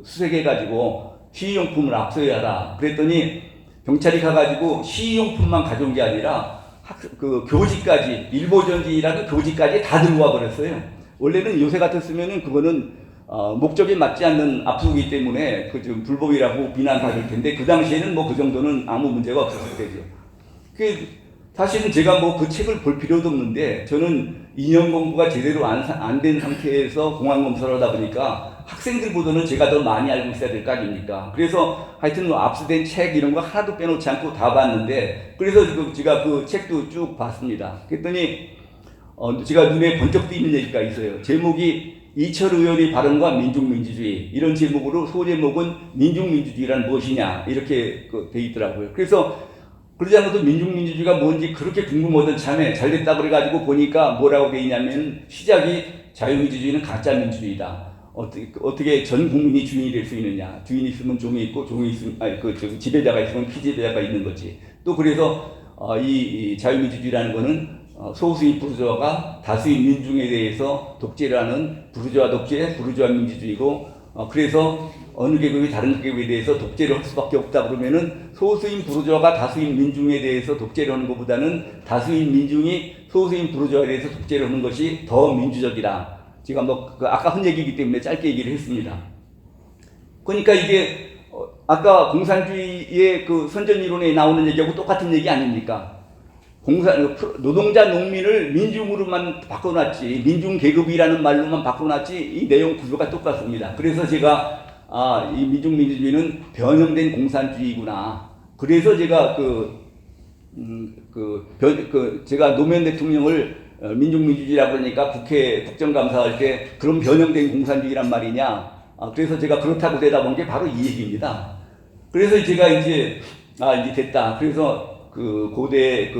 수색해가지고 시위용품을 압수해야 하라. 그랬더니 경찰이 가가지고 시위용품만 가져온 게 아니라 교지까지, 일보전지라는 교지까지 다 들고 와 버렸어요. 원래는 요새 같았으면은 그거는 목적에 맞지 않는 압수이기 때문에 좀 불법이라고 비난받을 텐데 그 당시에는 뭐 그 정도는 아무 문제가 없었을 때죠. 사실은 제가 뭐 그 책을 볼 필요도 없는데 저는 2년 공부가 제대로 안 된 상태에서 공안검사를 하다 보니까 학생들보다는 제가 더 많이 알고 있어야 될 거 아닙니까? 그래서 하여튼 뭐 압수된 책 이런 거 하나도 빼놓지 않고 다 봤는데 그래서 제가 그 책도 쭉 봤습니다. 그랬더니 제가 눈에 번쩍 띄는 얘기가 있어요. 제목이 이철 의원의 발언과 민중민주주의 이런 제목으로 소제목은 민중민주주의란 무엇이냐 이렇게 돼 있더라고요. 그래서 그러지 않아도 민중민주주의가 뭔지 그렇게 궁금하던 참에 잘됐다 그래가지고 보니까 뭐라고 돼 있냐면 시작이 자유민주주의는 가짜 민주주의다. 어떻게 전 국민이 주인이 될 수 있느냐. 주인이 있으면 종이 있고 종이 있으면 지배자가 있으면 피지배자가 있는 거지. 또 그래서 이 자유민주주의라는 거는 소수인 부르주아가 다수인 민중에 대해서 독재를 하는 부르주아 독재, 부르주아 민주주의고 그래서 어느 계급이 다른 계급에 대해서 독재를 할 수밖에 없다 그러면은 소수인 부르주아가 다수인 민중에 대해서 독재를 하는 것보다는 다수인 민중이 소수인 부르주아에 대해서 독재를 하는 것이 더 민주적이다. 제가 아까 한 얘기이기 때문에 짧게 얘기를 했습니다. 그러니까 이게 아까 공산주의의 그 선전이론에 나오는 얘기하고 똑같은 얘기 아닙니까? 노동자 농민을 민중으로만 바꿔놨지 민중계급이라는 말로만 바꿔놨지 이 내용 구조가 똑같습니다. 그래서 제가 이 민중민주주의는 변형된 공산주의구나. 그래서 제가 제가 노무현 대통령을 민중민주주의라고 그러니까 국회 국정감사할 때 그런 변형된 공산주의란 말이냐. 그래서 제가 그렇다고 대답한 게 바로 이 얘기입니다. 그래서 제가 이제 됐다. 그래서 고대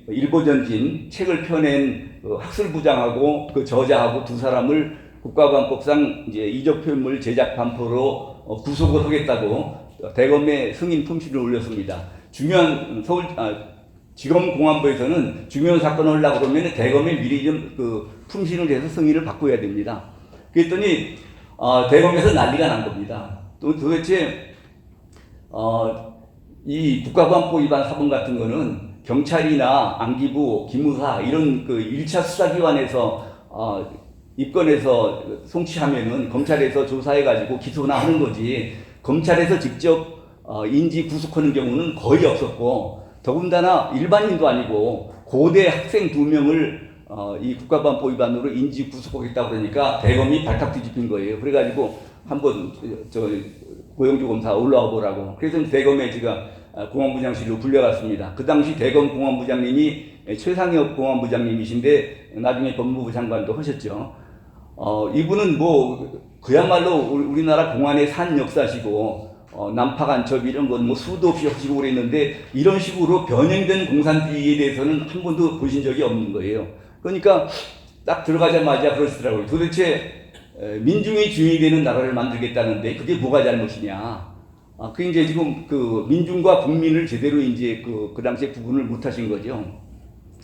일보전진 책을 펴낸 학술부장하고 저자하고 두 사람을 국가보안법상 이제 이적 표현물 제작 반포로 구속을 하겠다고 대검에 승인 품시를 올렸습니다. 중요한 지검 공안부에서는 중요한 사건을 하려고 그러면 대검에 미리 좀 품신을 해서 승인을 바꿔야 됩니다. 그랬더니 대검에서 난리가 난 겁니다. 또 도대체 이 국가보안법 위반 사건 같은 거는 경찰이나 안기부, 기무사 이런 그 1차 수사기관에서 입건해서 송치하면은 검찰에서 조사해가지고 기소나 하는 거지, 검찰에서 직접 인지 구속하는 경우는 거의 없었고, 더군다나 일반인도 아니고 고대 학생 2명을 이 국가보안법 위반으로 인지 구속하겠다고 그러니까 대검이 발칵 뒤집힌 거예요. 그래가지고 한번 고영주 검사 올라와 보라고. 그래서 대검에 제가 공안부장실로 불려갔습니다. 그 당시 대검 공안부장님이 최상혁 공안부장님이신데 나중에 법무부 장관도 하셨죠. 이분은 뭐 그야말로 우리나라 공안의 산 역사시고 난파 간첩 이런 건 뭐 수도 없이 하시고 그랬는데, 이런 식으로 변형된 공산주의에 대해서는 한 번도 보신 적이 없는 거예요. 그러니까 딱 들어가자마자 그러시더라고요. 도대체 민중이 주인이 되는 나라를 만들겠다는데 그게 뭐가 잘못이냐. 그게 이제 지금 그 민중과 국민을 제대로 이제 그 당시에 구분을 못 하신 거죠.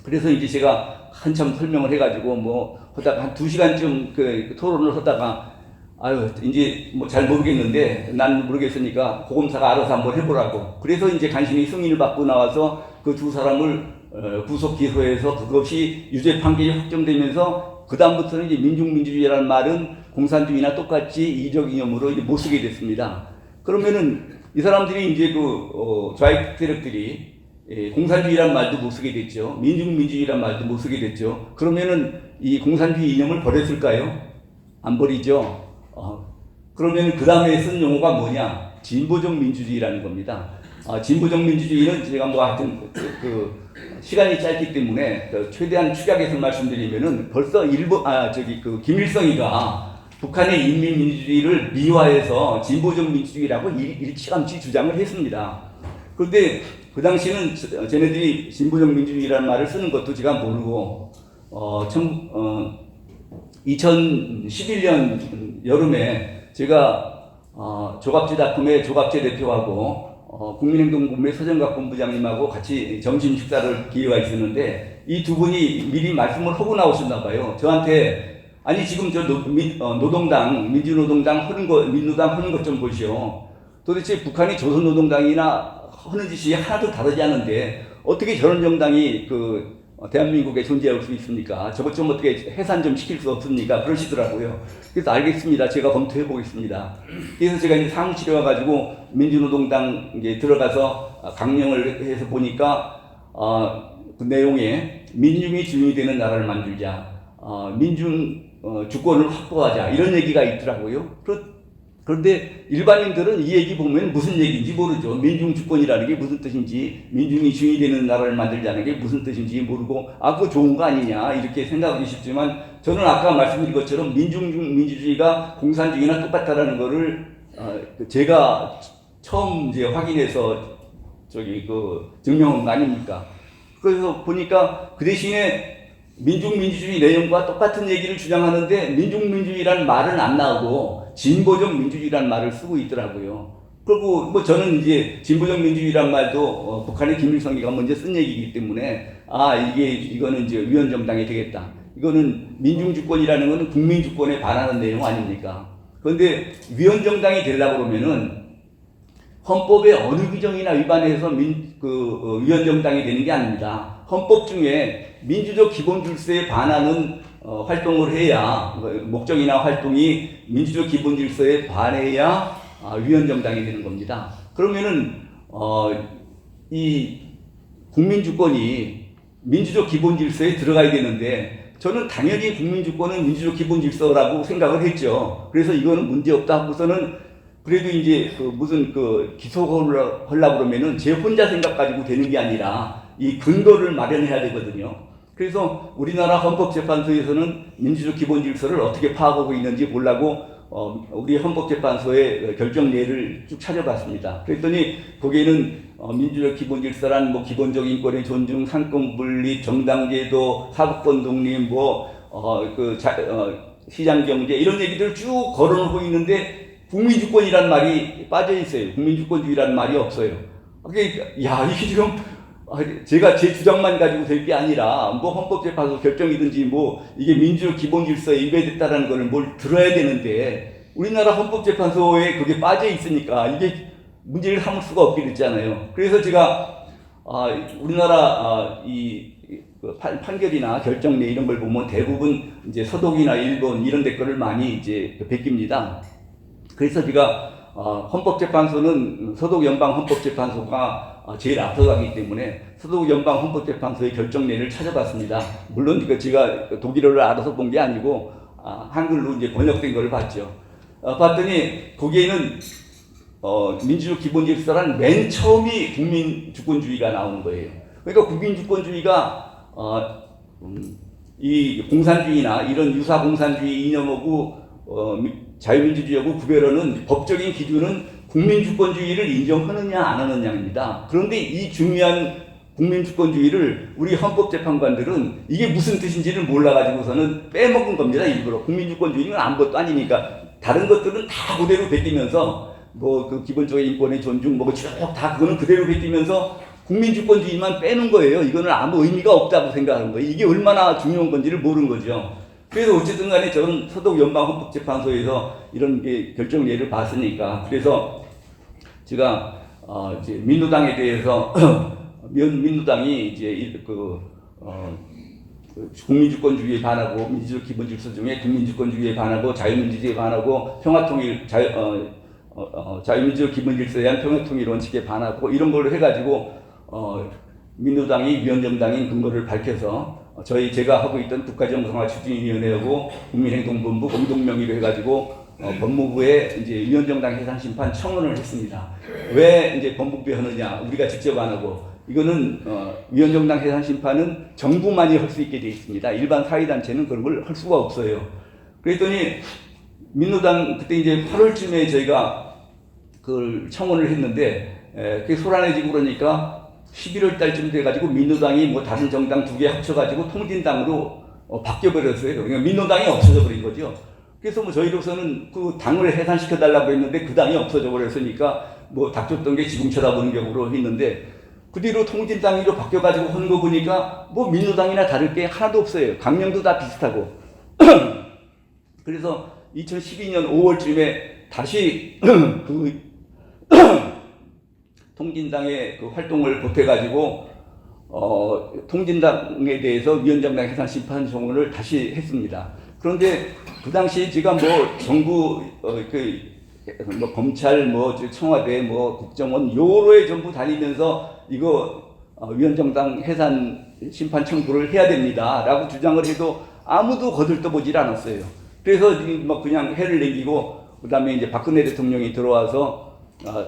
그래서 이제 제가 한참 설명을 해가지고 뭐 하다가 한 2시간쯤 그 토론을 하다가, 아유, 이제 뭐 잘 모르겠는데, 난 모르겠으니까 고검사가 알아서 한번 해보라고. 그래서 이제 간신히 승인을 받고 나와서 그 2사람을 구속 기소해서 그것이 유죄 판결이 확정되면서 그다음부터는 이제 민중민주주의라는 말은 공산주의나 똑같이 이적 이념으로 이제 못 쓰게 됐습니다. 그러면은 이 사람들이 이제 좌익 세력들이 공산주의란 말도 못 쓰게 됐죠. 민중민주주의란 말도 못 쓰게 됐죠. 그러면은 이 공산주의 이념을 버렸을까요? 안 버리죠. 그러면 그 다음에 쓴 용어가 뭐냐? 진보적 민주주의라는 겁니다. 진보적 민주주의는 제가 뭐 하여튼 시간이 짧기 때문에 최대한 축약해서 말씀드리면은 벌써 김일성이가 북한의 인민민주주의를 미화해서 진보적 민주주의라고 일찌감치 주장을 했습니다. 그런데 그 당시는 쟤네들이 진보적 민주주의라는 말을 쓰는 것도 제가 모르고 2011년 여름에 제가 조갑제닷컴의 조갑제 대표하고 국민행동본부의 서정각 본부장님하고 같이 점심 식사를 기회가 있었는데, 이 두 분이 미리 말씀을 하고 나오셨나 봐요. 저한테, 아니 지금 저 노동당, 민주노동당 하는 거, 민노당 하는 것 좀 보시오. 도대체 북한이 조선노동당이나 하는 짓이 하나도 다르지 않은데 어떻게 저런 정당이 대한민국에 존재할 수 있습니까? 저것 좀 어떻게 해산 좀 시킬 수 없습니까? 그러시더라고요. 그래서 알겠습니다. 제가 검토해 보겠습니다. 그래서 제가 이제 사무실에 와가지고 민주노동당 이제 들어가서 강령을 해서 보니까 그 내용에 민중이 주인이 되는 나라를 만들자, 민중 주권을 확보하자, 이런 얘기가 있더라고요. 그런데 일반인들은 이 얘기 보면 무슨 얘기인지 모르죠. 민중 주권이라는 게 무슨 뜻인지, 민중이 주인이 되는 나라를 만들자는 게 무슨 뜻인지 모르고, 그거 좋은 거 아니냐 이렇게 생각하기 쉽지만, 저는 아까 말씀드린 것처럼 민주주의가 공산주의나 똑같다라는 거를 제가 처음 이제 확인해서 증명한 거 아닙니까? 그래서 보니까 그 대신에 민중민주주의 내용과 똑같은 얘기를 주장하는데 민중민주주의라는 말은 안 나오고 진보적 민주주의라는 말을 쓰고 있더라고요. 그리고 뭐 저는 이제 진보적 민주주의란 말도 북한의 김일성이가 먼저 쓴 얘기이기 때문에 이거는 이제 위원정당이 되겠다. 이거는 민중주권이라는 거는 국민주권에 반하는 내용 아닙니까? 그런데 위원정당이 되려고 그러면은 헌법의 어느 규정이나 위반해서 위원정당이 되는 게 아닙니다. 헌법 중에 민주적 기본 질서에 반하는 활동을 해야, 목적이나 활동이 민주적 기본 질서에 반해야 위원정당이 되는 겁니다. 그러면은 이 국민주권이 민주적 기본 질서에 들어가야 되는데, 저는 당연히 국민주권은 민주적 기본 질서라고 생각을 했죠. 그래서 이거는 문제없다 하고서는, 그래도 이제 기소를 하려고 그러면은 제 혼자 생각 가지고 되는 게 아니라 이 근거를 마련해야 되거든요. 그래서 우리나라 헌법재판소에서는 민주적 기본 질서를 어떻게 파악하고 있는지 보려고 우리 헌법재판소의 결정 예를 쭉 찾아봤습니다. 그랬더니 거기에는 민주적 기본 질서란 뭐 기본적 인권의 존중, 상권 분립, 정당제도, 사법권 독립, 시장 경제 이런 얘기들을 쭉 거론하고 있는데 국민주권이란 말이 빠져 있어요. 국민주권주의라는 말이 없어요. 이게 지금 제가 제 주장만 가지고 될 게 아니라 뭐 헌법재판소 결정이든지 뭐 이게 민주적 기본 질서에 위배됐다라는 거를 뭘 들어야 되는데, 우리나라 헌법재판소에 그게 빠져 있으니까 이게 문제를 삼을 수가 없게 됐잖아요. 그래서 제가 우리나라 그 판결이나 결정내 이런 걸 보면 대부분 이제 서독이나 일본 이런 데 거를 많이 이제 베낍니다. 그래서 제가 헌법재판소는 서독 연방 헌법재판소가 제일 앞서가기 때문에 서독 연방 헌법재판소의 결정내를 찾아봤습니다. 물론 제가 독일어를 알아서 본 게 아니고 한글로 이제 번역된 걸 봤죠. 봤더니 거기에는 민주주의 기본질서란 맨 처음이 국민주권주의가 나오는 거예요. 그러니까 국민주권주의가 이 공산주의나 이런 유사 공산주의 이념하고 자유민주주의하고 구별하는 법적인 기준은 국민주권주의를 인정하느냐 안 하느냐입니다. 그런데 이 중요한 국민주권주의를 우리 헌법재판관들은 이게 무슨 뜻인지를 몰라가지고서는 빼먹은 겁니다. 일부러. 국민주권주의는 아무것도 아니니까 다른 것들은 다 그대로 베끼면서 뭐 그 기본적인 인권의 존중 뭐 쭉 다 그거는 그대로 베끼면서 국민주권주의만 빼는 거예요. 이거는 아무 의미가 없다고 생각하는 거예요. 이게 얼마나 중요한 건지를 모르는 거죠. 그래서 어쨌든 간에 저는 서독 연방 헌법재판소에서 이런 게 결정 예를 봤으니까 그래서 제가 이제 민주당에 대해서 민주당이 이제 국민주권주의에 반하고 민주주의 기본질서 중에 국민주권주의에 반하고 자유민주주의에 반하고 자유민주주의 기본질서에 대한 평화통일 원칙에 반하고 이런 걸로 해가지고 민주당이 위헌정당인 근거를 밝혀서 제가 하고 있던 국가정상화 추진위원회하고 국민행동본부 공동명의로 해가지고 법무부에 이제 위헌정당 해산심판 청원을 했습니다. 왜 이제 법무부에 하느냐? 우리가 직접 안 하고 이거는 위헌정당 해산심판은 정부만이 할 수 있게 되어 있습니다. 일반 사회단체는 그런 걸 할 수가 없어요. 그랬더니 민주당 그때 이제 8월쯤에 저희가 그걸 청원을 했는데 그게 소란해지고 그러니까 11월 달쯤 돼가지고 민주당이 뭐 다른 정당 2개 합쳐가지고 통진당으로 바뀌어버렸어요. 그러니까 민주당이 없어져 버린 거죠. 그래서 뭐 저희로서는 그 당을 해산시켜달라고 했는데 그 당이 없어져 버렸으니까 뭐 닥쳤던 게 지붕 쳐다보는 격으로 했는데 그 뒤로 통진당으로 바뀌어가지고 하는 거 보니까 뭐 민주당이나 다를 게 하나도 없어요. 강령도 다 비슷하고. 그래서 2012년 5월쯤에 다시 통진당의 그 활동을 보태가지고 통진당에 대해서 위헌정당 해산 심판 청원을 다시 했습니다. 그런데 그 당시 제가 뭐 정부 뭐 검찰 뭐 청와대 뭐 국정원 요로에 전부 다니면서 이거 위헌정당 해산 심판 청구를 해야 됩니다라고 주장을 해도 아무도 거들떠보질 않았어요. 그래서 뭐 그냥 해를 내기고 그다음에 이제 박근혜 대통령이 들어와서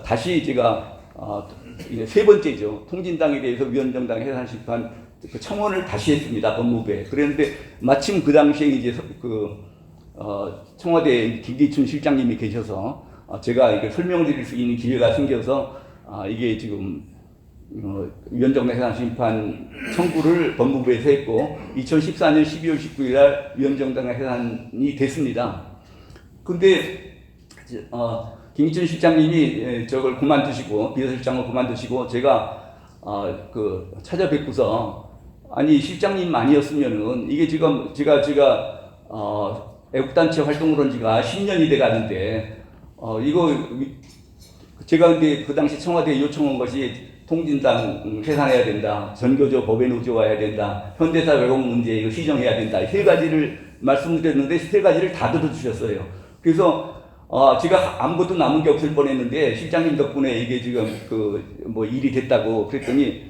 다시 제가 이제 세 번째죠. 통진당에 대해서 위헌정당 해산 심판 그 청원을 다시 했습니다. 법무부에. 그랬는데 마침 그 당시에 이제 청와대 김기춘 실장님이 계셔서 제가 이게 설명을 드릴 수 있는 기회가 생겨서 이게 지금 위헌정당 해산 심판 청구를 법무부에서 했고 2014년 12월 19일 날 위헌정당 해산이 됐습니다. 근데 김기춘 실장님이 저걸 그만두시고 비서실장을 그만두시고 제가 찾아뵙고서 아니 실장님 아니었으면은 이게 지금 제가 애국단체 활동을 한 지가 10년이 돼 가는데 이거 제가 근데 그 당시 청와대에 요청한 것이 통진당 해산해야 된다, 전교조 법에 노조화해야 된다, 현대사 왜곡 문제 이거 시정해야 된다, 세 가지를 말씀드렸는데 세 가지를 다 들어주셨어요. 그래서 제가 아무것도 남은 게 없을 뻔했는데 실장님 덕분에 이게 지금 뭐 일이 됐다고 그랬더니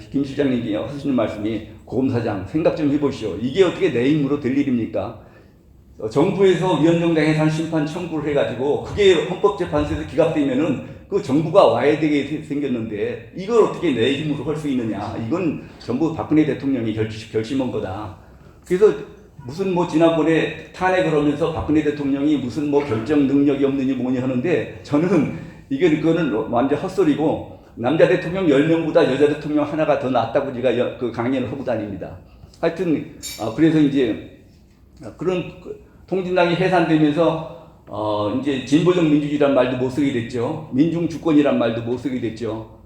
김 실장님이 하시는 말씀이 고검사장 생각 좀 해보시오. 이게 어떻게 내 힘으로 될 일입니까? 정부에서 위헌정당 해산 심판 청구를 해가지고 그게 헌법재판소에서 기각되면은 그 정부가 와야 되게 생겼는데 이걸 어떻게 내 힘으로 할 수 있느냐? 이건 전부 박근혜 대통령이 결심한 거다. 그래서 무슨 뭐 지난번에 탄핵을 하면서 박근혜 대통령이 무슨 뭐 결정 능력이 없느니 뭐니 하는데 저는 그거는 완전 헛소리고 남자 대통령 10명보다 여자 대통령 하나가 더 낫다고 제가 그 강연을 하고 다닙니다. 하여튼 그래서 이제 그런 통진당이 해산되면서 이제 진보적 민주주의란 말도 못 쓰게 됐죠. 민중주권이란 말도 못 쓰게 됐죠.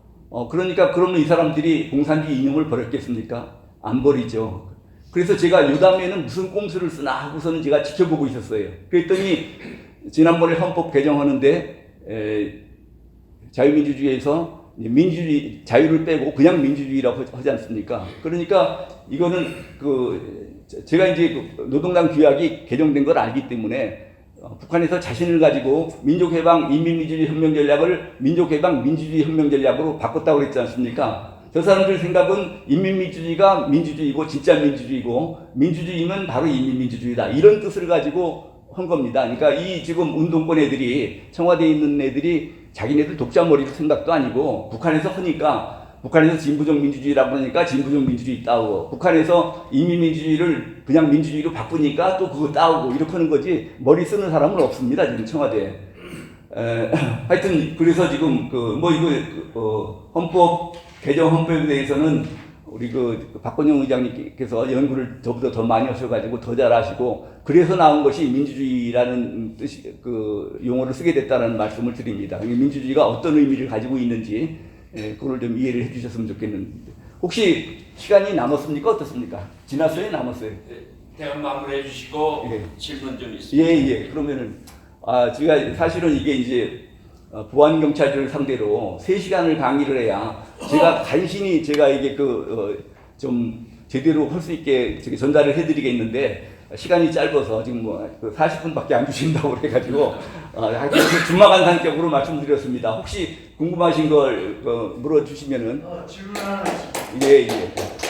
그러니까 그러면 이 사람들이 공산주의 이념을 버렸겠습니까? 안 버리죠. 그래서 제가 요 다음에는 무슨 꼼수를 쓰나 하고서는 제가 지켜보고 있었어요. 그랬더니 지난번에 헌법 개정하는데 자유민주주의에서 이제 민주주의 자유를 빼고 그냥 민주주의라고 하지 않습니까? 그러니까 이거는 제가 이제 노동당 규약이 개정된 걸 알기 때문에 북한에서 자신을 가지고 민족해방 인민민주주의 혁명 전략을 민족해방 민주주의 혁명 전략으로 바꿨다고 그랬지 않습니까? 저 사람들 생각은 인민민주주의가 민주주의고 진짜 민주주의고 민주주의면 바로 인민민주주의다 이런 뜻을 가지고 한 겁니다. 그러니까 이 지금 운동권 애들이 청와대에 있는 애들이 자기네들 독자머리로 생각도 아니고 북한에서 하니까 북한에서 진보적 민주주의라고 그러니까 진보적 민주주의 따오고 북한에서 인민민주주의를 그냥 민주주의로 바꾸니까 또 그거 따오고 이렇게 하는 거지 머리 쓰는 사람은 없습니다. 지금 청와대에. 하여튼 그래서 지금 헌법 개정 헌법에 대해서는 우리 박건영 의장님께서 연구를 저보다 더 많이 하셔가지고 더 잘하시고 그래서 나온 것이 민주주의라는 뜻이 용어를 쓰게 됐다는 말씀을 드립니다. 민주주의가 어떤 의미를 가지고 있는지 그걸 좀 이해를 해주셨으면 좋겠는데 혹시 시간이 남았습니까? 어떻습니까? 지났어요? 남았어요? 대화 마무리해 주시고 예. 질문 좀 있습니다. 예. 그러면은 제가 사실은 이게 이제 보안 경찰들을 상대로 3시간을 강의를 해야 제가 간신히 제가 이게 좀 제대로 할 수 있게 전달을 해드리겠는데 시간이 짧아서 지금 40분밖에 안 주신다고 그래가지고 하여튼 준마간 상격으로 말씀드렸습니다. 혹시 궁금하신 걸 물어주시면은 질문 하나 있습니다. 예.